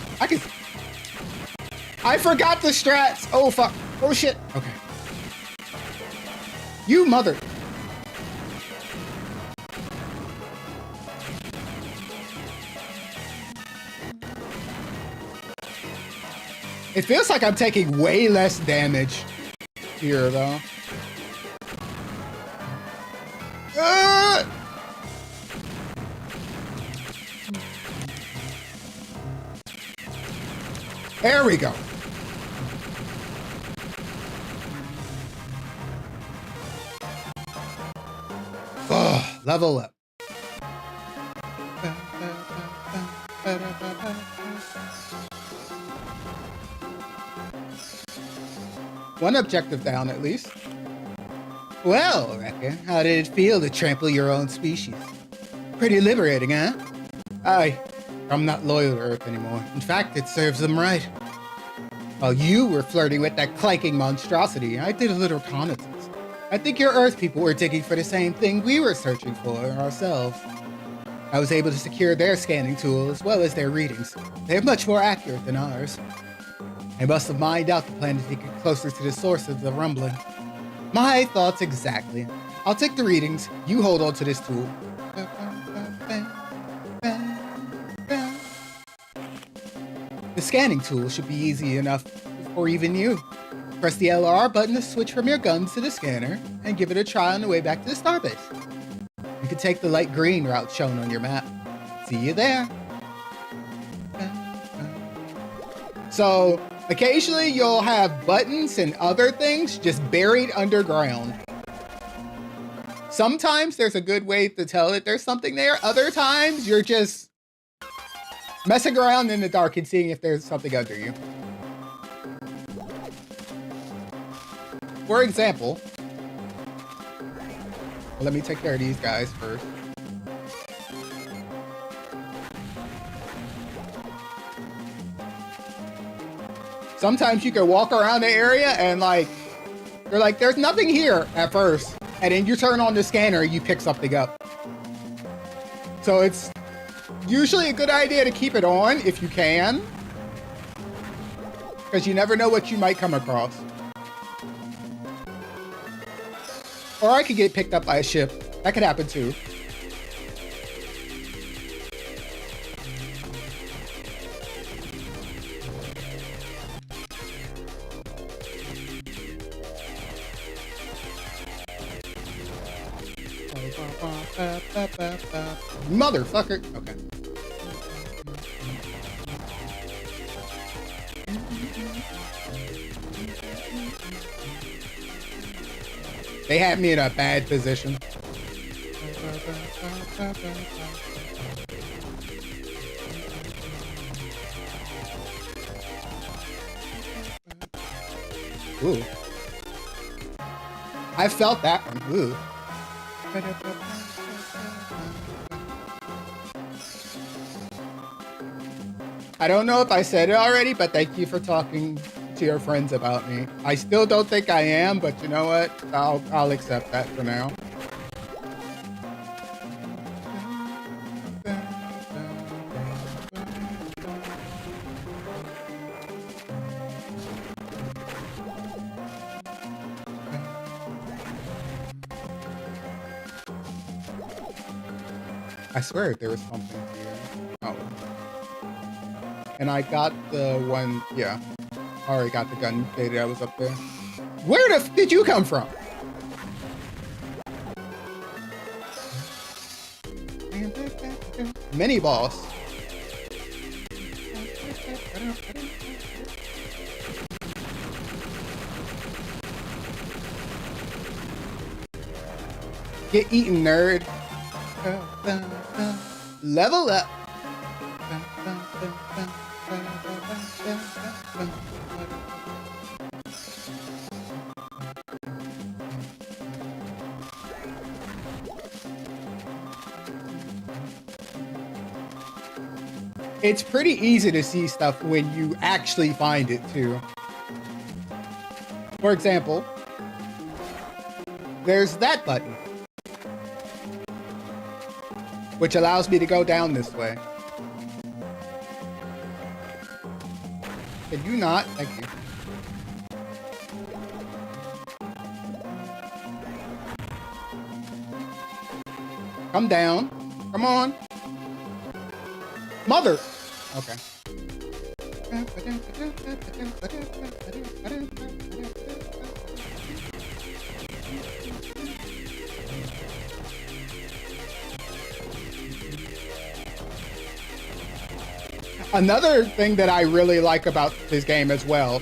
S1: I forgot the strats. Oh, fuck. Oh, shit. Okay. You mother. It feels like I'm taking way less damage here, though. There we go. Oh, level up. One objective down, at least. Well, Wrecker, how did it feel to trample your own species? Pretty liberating, huh? I'm not loyal to Earth anymore. In fact, it serves them right. While you were flirting with that clanking monstrosity, I did a little reconnaissance. I think your Earth people were digging for the same thing we were searching for ourselves. I was able to secure their scanning tool as well as their readings. They're much more accurate than ours. I must have mined out the planet to get closer to the source of the rumbling. My thoughts exactly. I'll take the readings. You hold on to this tool. The scanning tool should be easy enough for even you. Press the LR button to switch from your guns to the scanner and give it a try on the way back to the starbase. You can take the light green route shown on your map. See you there. So occasionally you'll have buttons and other things just buried underground. Sometimes there's a good way to tell that there's something there. Other times you're just messing around in the dark and seeing if there's something under you. For example, let me take care of these guys first. Sometimes you can walk around the area and you're like, there's nothing here at first. And then you turn on the scanner and you pick something up. So it's usually a good idea to keep it on if you can, because you never know what you might come across. Or I could get picked up by a ship. That could happen too. Motherfucker. Okay. They had me in a bad position. Ooh. I felt that one. Ooh. I don't know if I said it already, but thank you for talking to your friends about me. I still don't think I am, but you know what? I'll accept that for now. I swear there was something here. Oh. And I got the one, yeah. I already got the gun data that was up there. Where the f did you come from? Mini boss. Get eaten, nerd. Level up. It's pretty easy to see stuff when you actually find it too. For example, there's that button, which allows me to go down this way. Can you not? Thank you. Come down. Come on. Mother. Okay. Another thing that I really like about this game as well,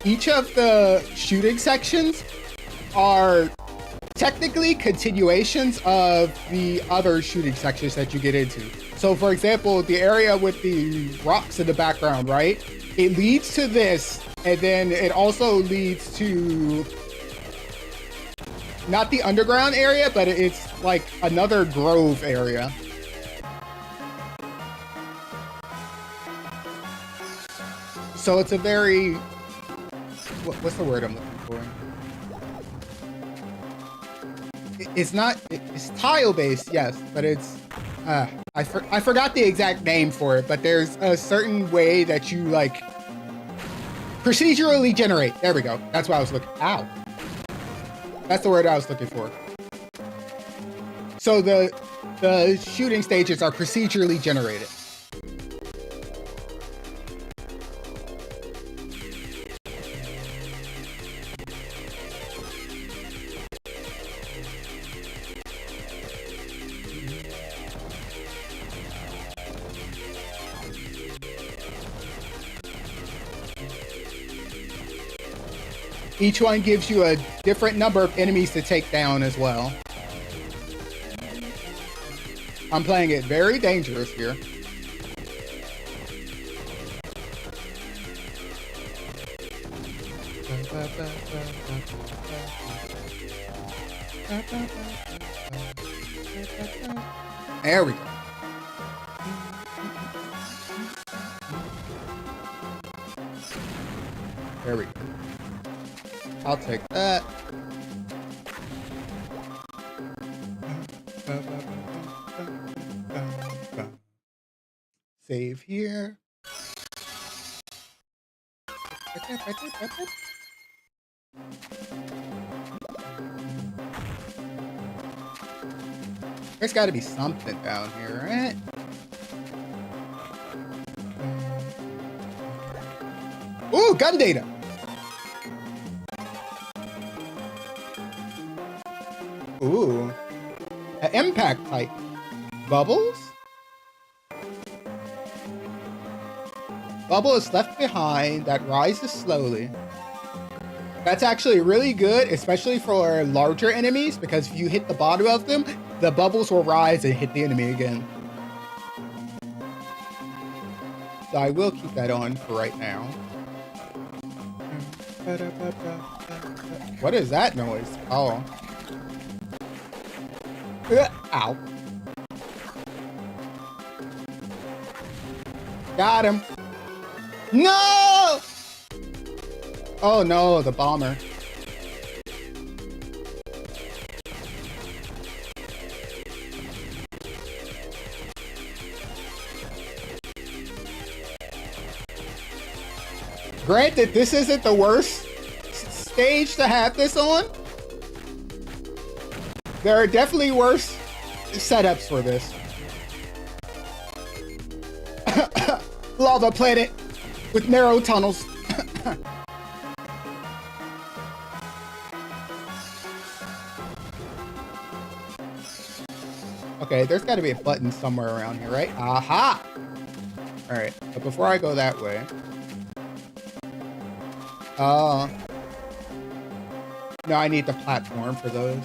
S1: each of the shooting sections are technically continuations of the other shooting sections that you get into. So for example, the area with the rocks in the background, right? It leads to this, and then it also leads to not the underground area, but it's like another grove area. So it's a very what's the word I'm looking for? It's not, it's tile based, yes, but it's, I forgot the exact name for it, but there's a certain way that you like procedurally generate. There we go. That's what I was looking. Ow. That's the word I was looking for. So the shooting stages are procedurally generated. Each one gives you a different number of enemies to take down as well. I'm playing it very dangerous here. There we go. There we go. I'll take that. Save here. There's got to be something down here, right? Ooh, gun data. Ooh, an impact type. Bubbles? Bubble is left behind that rises slowly. That's actually really good, especially for larger enemies, because if you hit the bottom of them, the bubbles will rise and hit the enemy again. So I will keep that on for right now. What is that noise? Oh. Ow. Got him. No! Oh no, the bomber. Granted, this isn't the worst stage to have this on. There are definitely worse setups for this. Lava planet with narrow tunnels. Okay, there's got to be a button somewhere around here, right? Aha! All right, but before I go that way, no, I need the platform for those.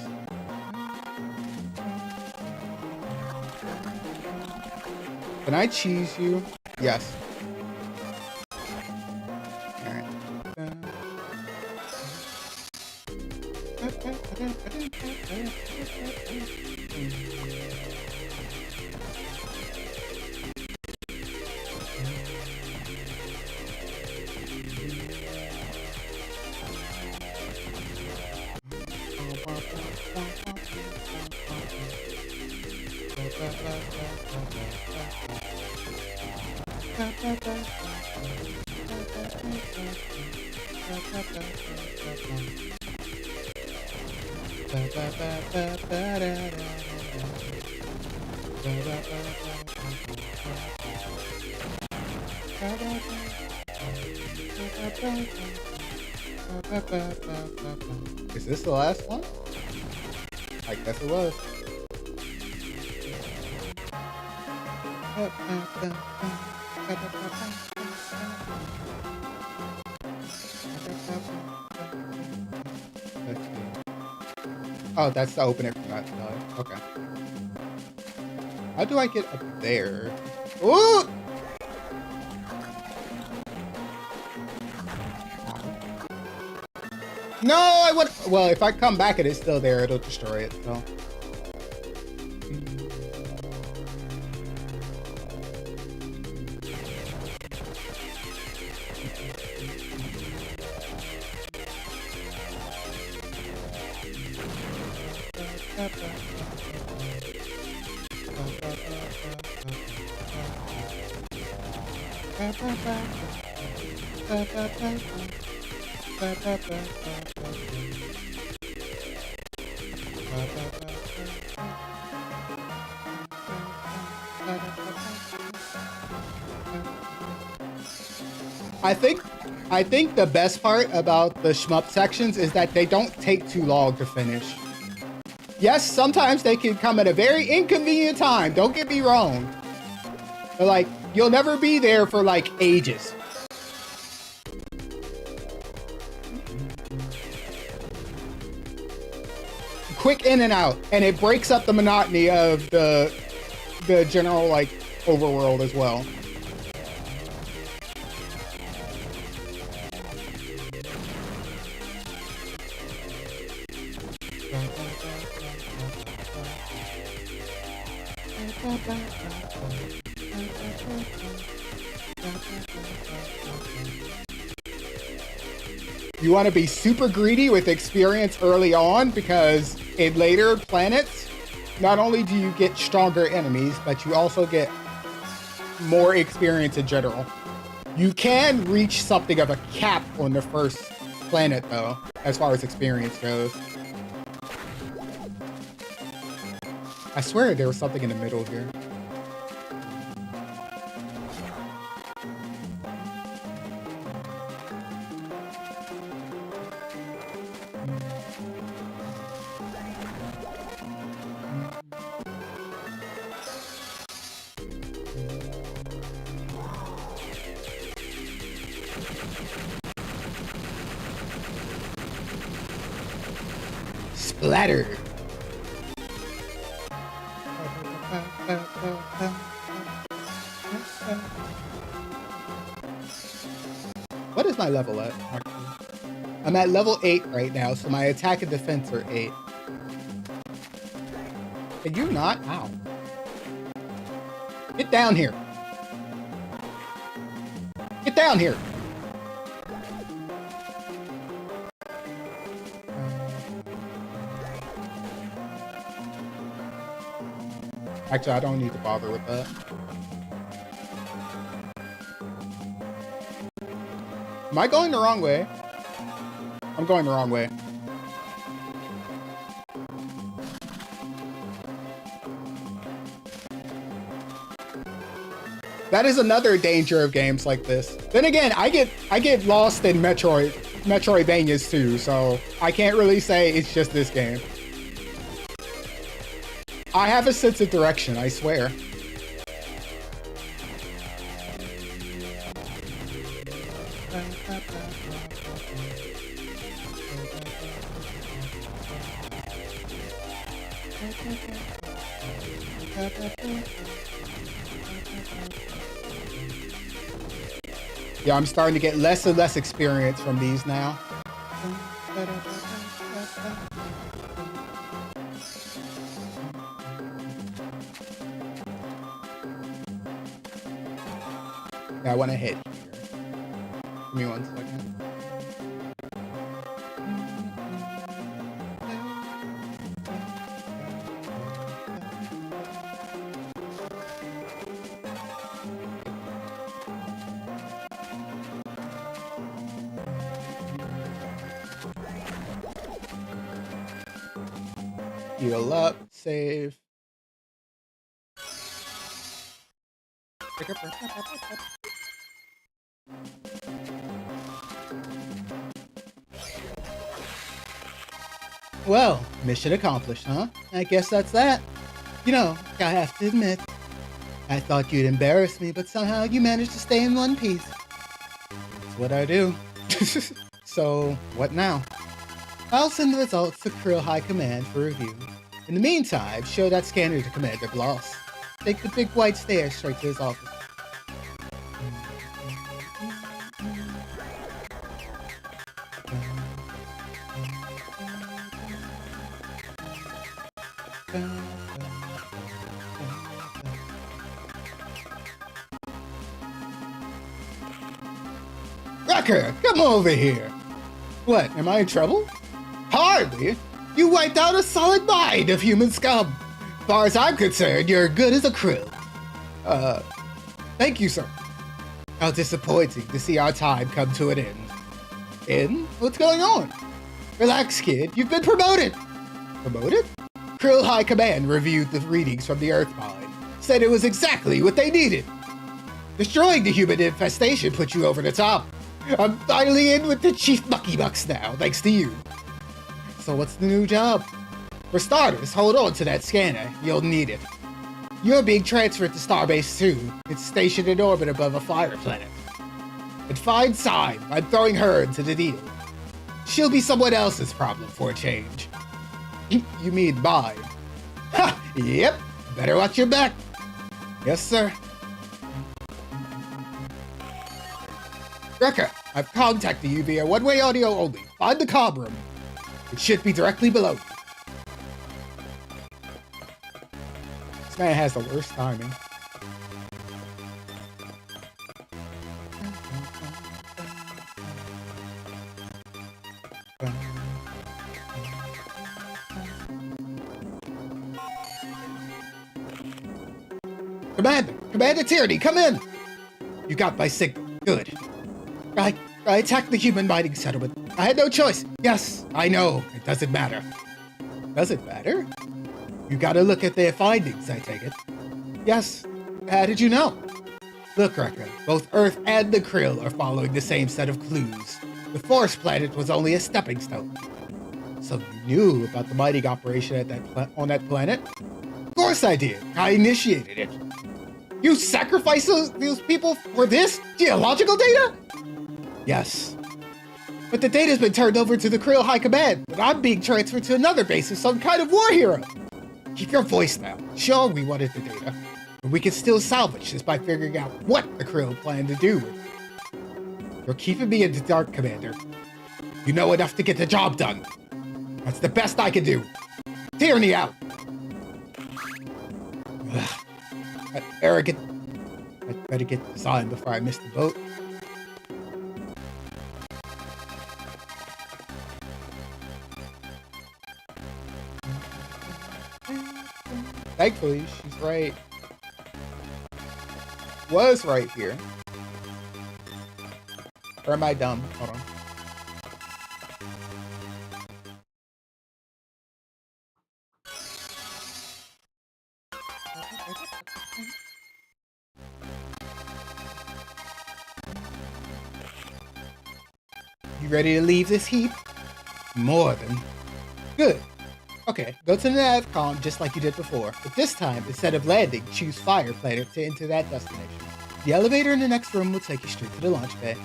S1: Can I cheese you? Yes. All right. Is this the last one? I guess it was. Let's see. Oh, that's to open it from that side. Okay. How do I get up there? Ooh! No, I would. Well, if I come back and it's still there, it'll destroy it. So. I think the best part about the shmup sections is that they don't take too long to finish. Yes, sometimes they can come at a very inconvenient time, don't get me wrong. But like, you'll never be there for like ages. Quick in and out, and it breaks up the monotony of the general like overworld as well. You want to be super greedy with experience early on, because in later planets, not only do you get stronger enemies, but you also get more experience in general. You can reach something of a cap on the first planet, though, as far as experience goes. I swear there was something in the middle here. Splatter. What is my level at? I'm at level 8 right now, so my attack and defense are 8. Can you not? Ow. Get down here. Get down here. Actually, I don't need to bother with that. Am I going the wrong way? I'm going the wrong way. That is another danger of games like this. Then again, I get lost in Metroidvanias too, so I can't really say it's just this game. I have a sense of direction, I swear. Yeah, I'm starting to get less and less experience from these now. Yeah, I want to hit here. Give me 1 second. Heal up, save. Well, mission accomplished, huh? I guess that's that. You know, I have to admit, I thought you'd embarrass me, but somehow you managed to stay in one piece. That's what I do. So, what now? I'll send the results to Krill High Command for review. In the meantime, show that scanner to Commander Bloss. Take the big white stairs straight to his office. Wrecker, come over here. What, am I in trouble? Hardly. You wiped out a solid mine of human scum. As far as I'm concerned, you're good as a krill. Thank you, sir. How disappointing to see our time come to an end. End? What's going on? Relax, kid. You've been promoted. Promoted? Krill High Command reviewed the readings from the Earth mine. Said it was exactly what they needed. Destroying the human infestation put you over the top. I'm finally in with the Chief Mucky Bucks now, thanks to you. So what's the new job? For starters, hold on to that scanner. You'll need it. You're being transferred to Starbase 2. It's stationed in orbit above a fire planet. And find Sign. I'm throwing her into the deal. She'll be someone else's problem for a change. You mean mine? Ha! Yep. Better watch your back. Yes, sir. Wrecker, I've contacted you via one-way audio only. Find the comm room. It should be directly below you. This man has the worst timing. Commander Tierney, come in! You got my signal. Good. I attacked the human mining settlement. I had no choice. Yes, I know. It doesn't matter. Doesn't matter? You gotta look at their findings, I take it. Yes. How did you know? Look, Wrecker, both Earth and the Krill are following the same set of clues. The forest planet was only a stepping stone. So you knew about the mining operation at on that planet? Of course I did. I initiated it. You sacrificed those people for this geological data? Yes. But the data's been turned over to the Krill High Command, and I'm being transferred to another base as some kind of war hero. Keep your voice down. Sure, we wanted the data, but we can still salvage this by figuring out what the Krill plan to do with it. You're keeping me in the dark, Commander. You know enough to get the job done. That's the best I can do. Tierney out. Ugh. That arrogant. I'd better get this on before I miss the boat. Thankfully, she's right. Was right here. Or am I dumb? Hold on. You ready to leave this heap? More than. Good. Okay, go to the navcom just like you did before, but this time, instead of landing, choose Fire Planet to enter that destination. The elevator in the next room will take you straight to the launch bay.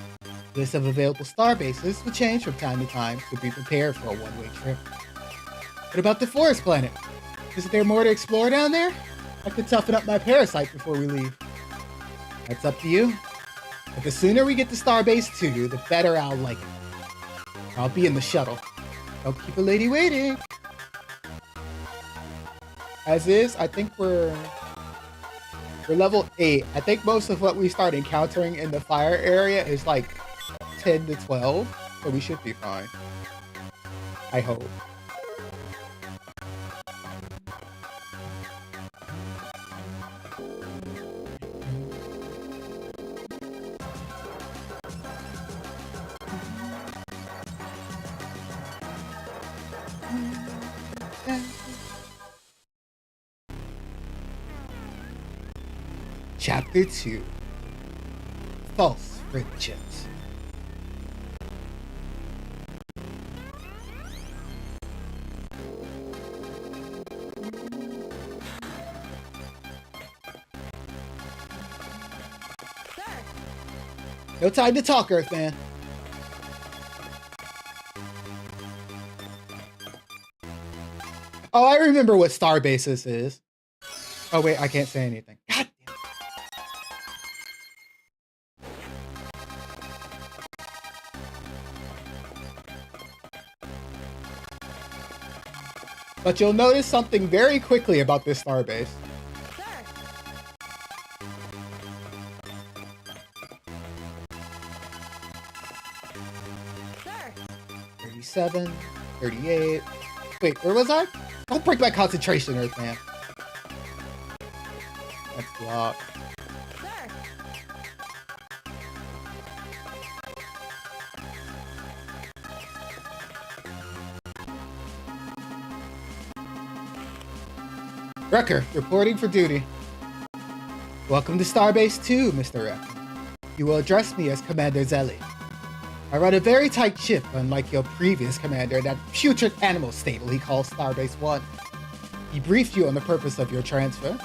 S1: The list of available star bases will change from time to time, so be prepared for a one-way trip. What about the forest planet? Isn't there more to explore down there? I could toughen up my parasite before we leave. That's up to you. But the sooner we get to Starbase 2, the better I'll like it. I'll be in the shuttle. Don't keep a lady waiting. As is, I think we're level 8. I think most of what we start encountering in the fire area is like 10 to 12, so we should be fine. I hope. Chapter 2. False Friendships. No time to talk, Earthman. Oh, I remember what Starbasis is. Oh wait, I can't say anything. God damn. But you'll notice something very quickly about this starbase. Sure. 37, 38. Wait, where was I? Don't break my concentration, Earthman. That's locked. Wrecker, reporting for duty. Welcome to Starbase 2, Mr. Wrecker. You will address me as Commander Zelly. I run a very tight ship, unlike your previous commander, that putrid animal stable he calls Starbase 1. He briefed you on the purpose of your transfer.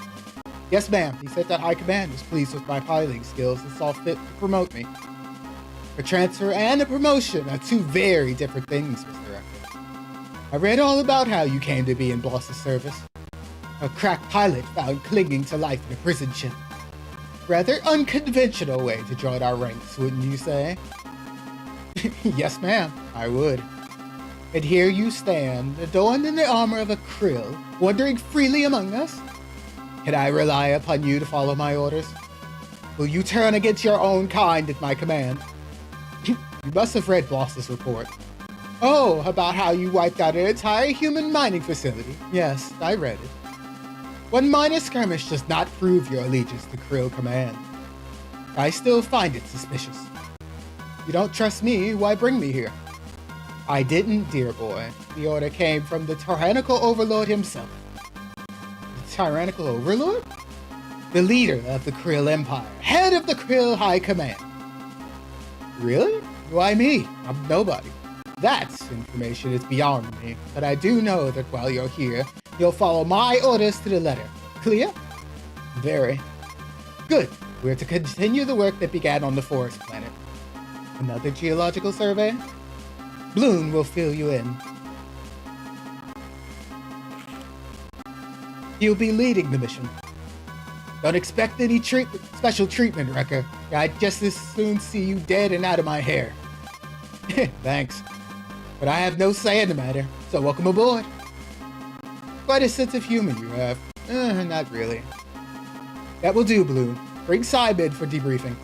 S1: Yes, ma'am, he said that High Command was pleased with my piloting skills and saw fit to promote me. A transfer and a promotion are two very different things, Mr. Wrecker. I read all about how you came to be in Bloss's service. A crack pilot found clinging to life in a prison ship. Rather unconventional way to join our ranks, wouldn't you say? Yes, ma'am, I would. And here you stand, adorned in the armor of a krill, wandering freely among us? Can I rely upon you to follow my orders? Will you turn against your own kind at my command? You must have read Bloss's report. Oh, about how you wiped out an entire human mining facility. Yes, I read it. One minor skirmish does not prove your allegiance to Krill Command. I still find it suspicious. You don't trust me, why bring me here? I didn't, dear boy. The order came from the tyrannical overlord himself. The tyrannical overlord? The leader of the Krill Empire, head of the Krill High Command. Really? Why me? I'm nobody. That information is beyond me, but I do know that while you're here, you'll follow my orders to the letter. Clear? Very. Good. We're to continue the work that began on the forest planet. Another geological survey? Bloom will fill you in. He'll be leading the mission. Don't expect any special treatment, Wrecker. I'd just as soon see you dead and out of my hair. Thanks. But I have no say in the matter, so welcome aboard. Quite a sense of humor you have. Not really. That will do, Bloom. Bring Simon for debriefing.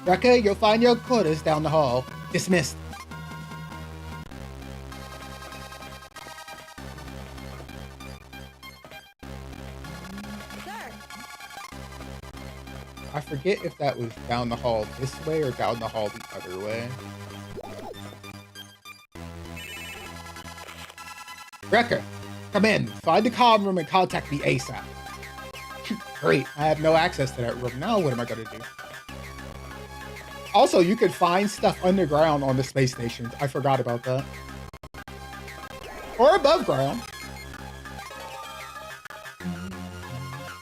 S1: Wrecker, you'll find your quarters down the hall. Dismissed. I forget if that was down the hall this way or down the hall the other way. Wrecker, come in. Find the comm room and contact me ASAP. Great, I have no access to that room. Now what am I gonna do? Also, you can find stuff underground on the space stations. I forgot about that. Or above ground.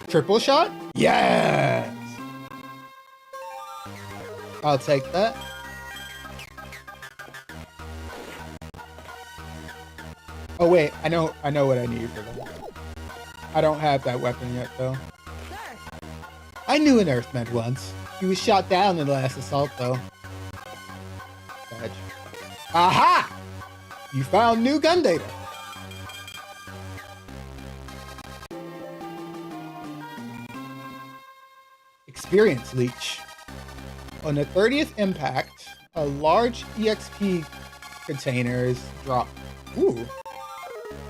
S1: Triple shot? Yes! I'll take that. Oh wait, I know what I need for that. I don't have that weapon yet though. I knew an Earthman once. He was shot down in the last assault though. Badge. Aha! You found new gun data. Experience leech. On the 30th impact, a large EXP container is dropped. Ooh.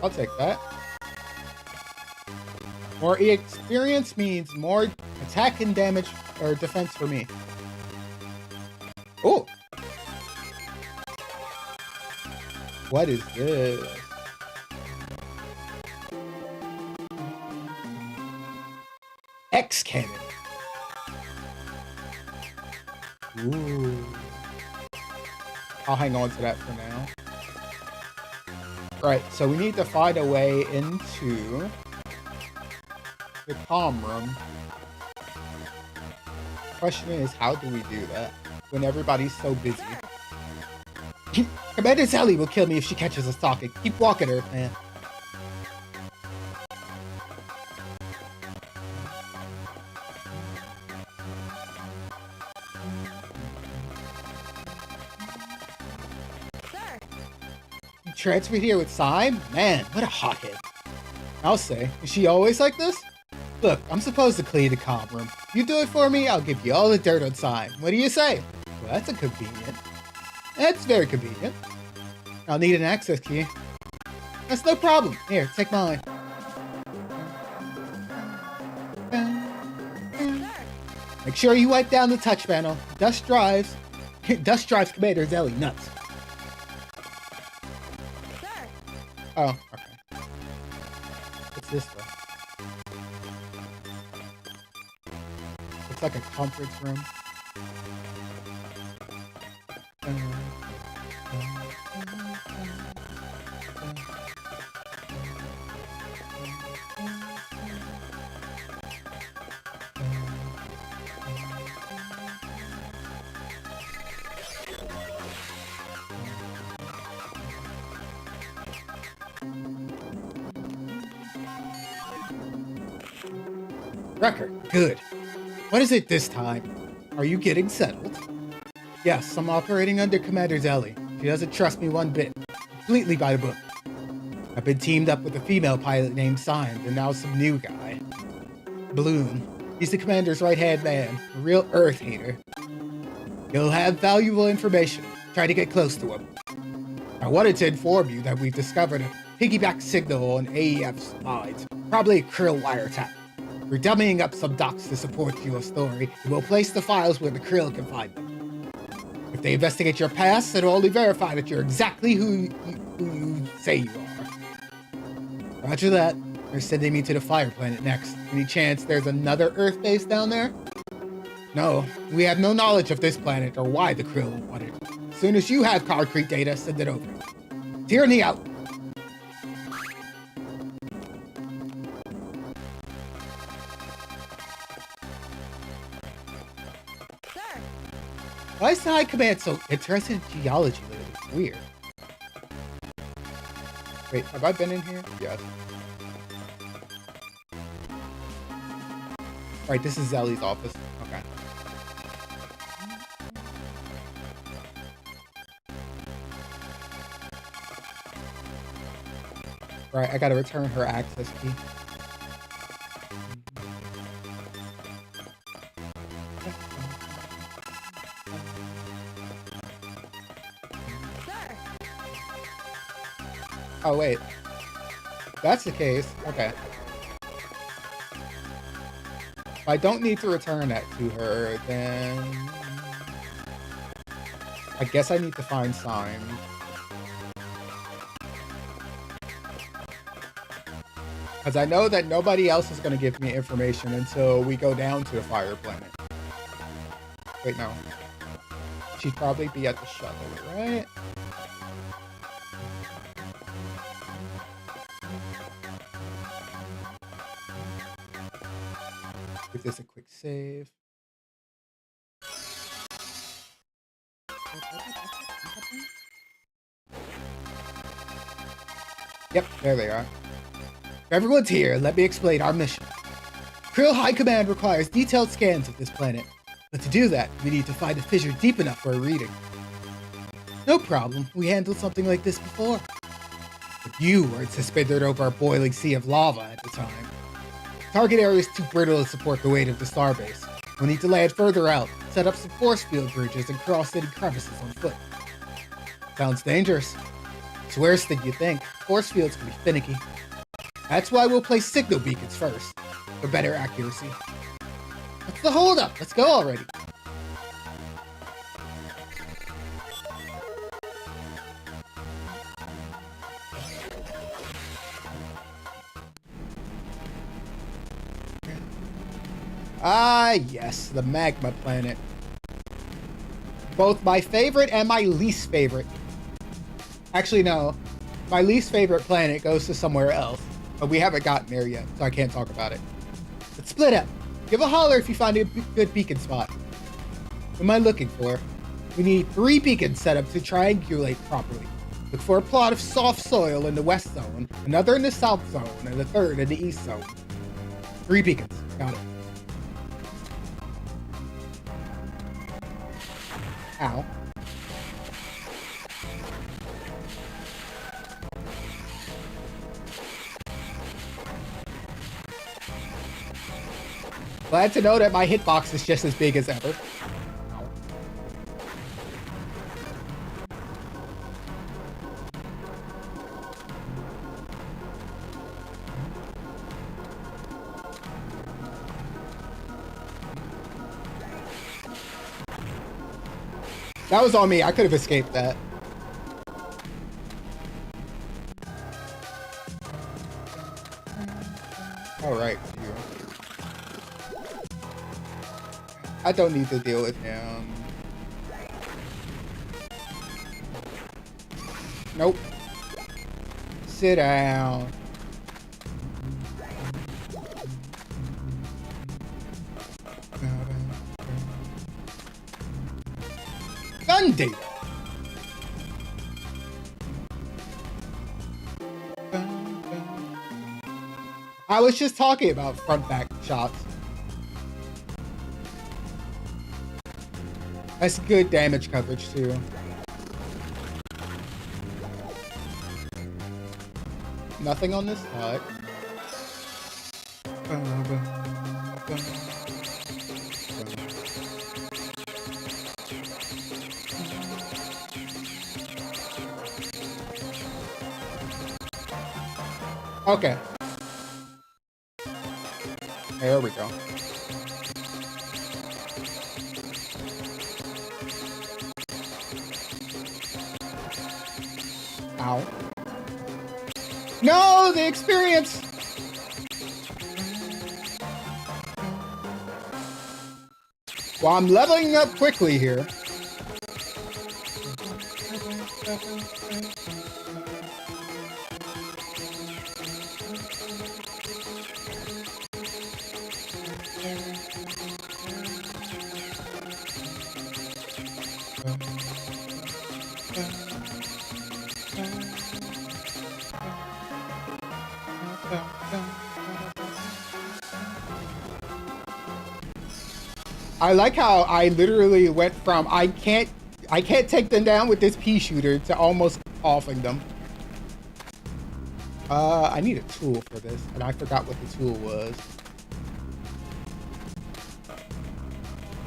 S1: I'll take that. More experience means more attack and damage or defense for me. Oh! What is this? X cannon. Ooh. I'll hang on to that for now. Right, so we need to find a way into the comm room. Question is, how do we do that when everybody's so busy? Commander Sally will kill me if she catches us talking. Keep walking, Earthman. Transferred here with Sime? Man, what a hothead. I'll say, is she always like this? Look, I'm supposed to clean the comm room. You do it for me, I'll give you all the dirt on Sime. What do you say? Well, that's a convenient. That's very convenient. I'll need an access key. That's no problem. Here, take mine. Make sure you wipe down the touch panel. Dust drives Commander Zelly nuts. Oh, okay. What's this way? It's like a conference room. Record, good. What is it this time? Are you getting settled? Yes, I'm operating under Commander Zelly. She doesn't trust me one bit. Completely by the book. I've been teamed up with a female pilot named Symes and now some new guy. Bloom. He's the commander's right-hand man, a real Earth hater. He'll have valuable information. Try to get close to him. I wanted to inform you that we've discovered a piggyback signal on AEF's lines. Probably a Krill wiretap. We're dummying up some docs to support your story, and we'll place the files where the Krill can find them. If they investigate your past, it'll only verify that you're exactly who you say you are. Roger that. They're sending me to the Fire Planet next. Any chance there's another Earth base down there? No, we have no knowledge of this planet or why the Krill want it. As soon as you have concrete data, send it over. Tyranny out. Why is the High Command so interested in geology lately? Weird. Wait, have I been in here? Yes. Right, this is Zelly's office. Okay. Right, I gotta return her access key. Oh, wait. If that's the case. Okay. If I don't need to return that to her, then I guess I need to find Symes. Because I know that nobody else is going to give me information until we go down to the Fire Planet. Wait, no. She'd probably be at the shuttle, right? Give this a quick save. Yep, there they are. If everyone's here, let me explain our mission. Krill High Command requires detailed scans of this planet, but to do that, we need to find a fissure deep enough for a reading. No problem, we handled something like this before. But you weren't suspended over a boiling sea of lava at the time. Target area is too brittle to support the weight of the starbase. We'll need to land further out, set up some force field bridges, and cross any crevices on foot. Sounds dangerous. It's worse than you think. Force fields can be finicky. That's why we'll place signal beacons first, for better accuracy. What's the holdup? Let's go already. Ah, yes, the magma planet. Both my favorite and my least favorite. Actually, no. My least favorite planet goes to somewhere else, but we haven't gotten there yet, so I can't talk about it. Let's split up. Give a holler if you find a good beacon spot. What am I looking for? We need 3 beacons set up to triangulate properly. Look for a plot of soft soil in the west zone, another in the south zone, and a third in the east zone. 3 beacons. Got it. Ow. Glad to know that my hitbox is just as big as ever. That was on me. I could have escaped that. All right, you. I don't need to deal with him. Nope. Sit down. Gun data. I was just talking about front back shots. That's good damage coverage too. Nothing on this side. Okay. There we go. Ow. No, the experience! Well, I'm leveling up quickly here. I like how I literally went from I can't take them down with this pea shooter to almost offing them. I need a tool for this, and I forgot what the tool was.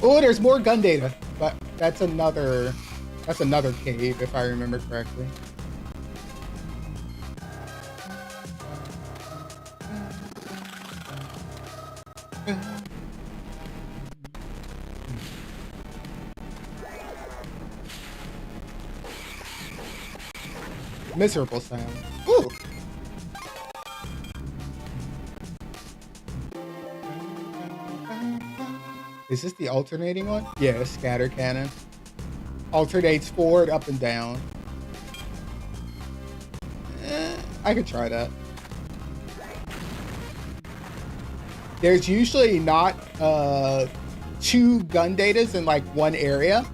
S1: Oh, there's more gun data, but that's another cave if I remember correctly. Miserable sound. Ooh. Is this the alternating one? Yeah, scatter cannon. Alternates forward, up, and down. I could try that. There's usually not two gun datas in like one area.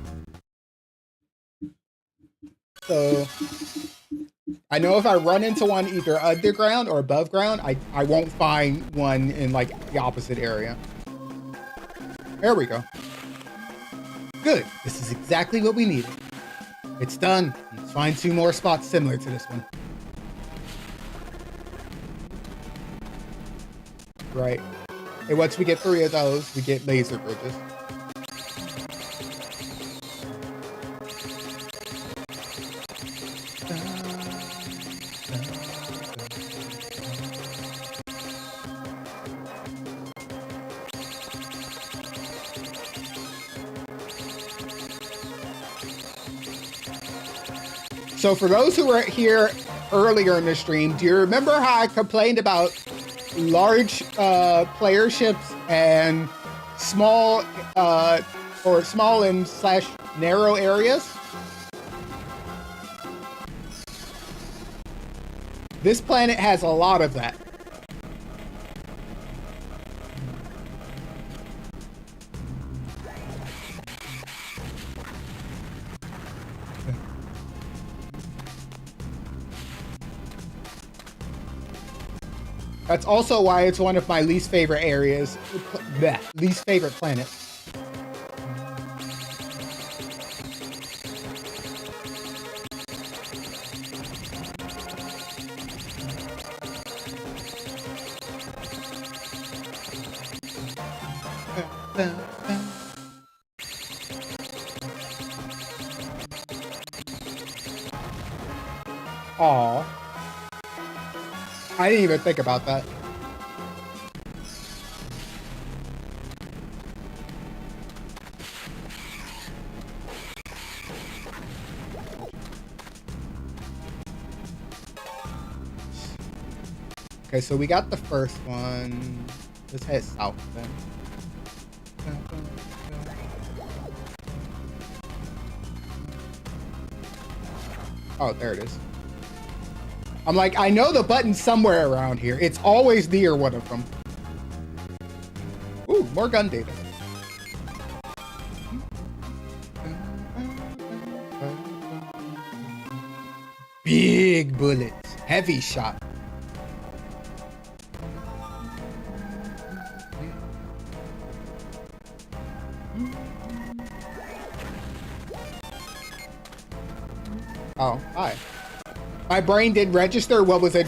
S1: So I know if I run into one either underground or above ground, I won't find one in like the opposite area. There we go. Good. This is exactly what we needed. It's done. Let's find 2 more spots similar to this one. Right. And once we get 3 of those, we get laser bridges. So for those who were here earlier in the stream, do you remember how I complained about large player ships and small or small and slash narrow areas? This planet has a lot of that. That's also why it's one of my least favorite areas, least favorite planets. Aw. I didn't even think about that. Okay, so we got the first one. Let's head south then. Oh, there it is. I'm like, I know the button's somewhere around here. It's always near one of them. Ooh, more gun data. Big bullets. Heavy shot. Oh, hi. My brain did register what was it.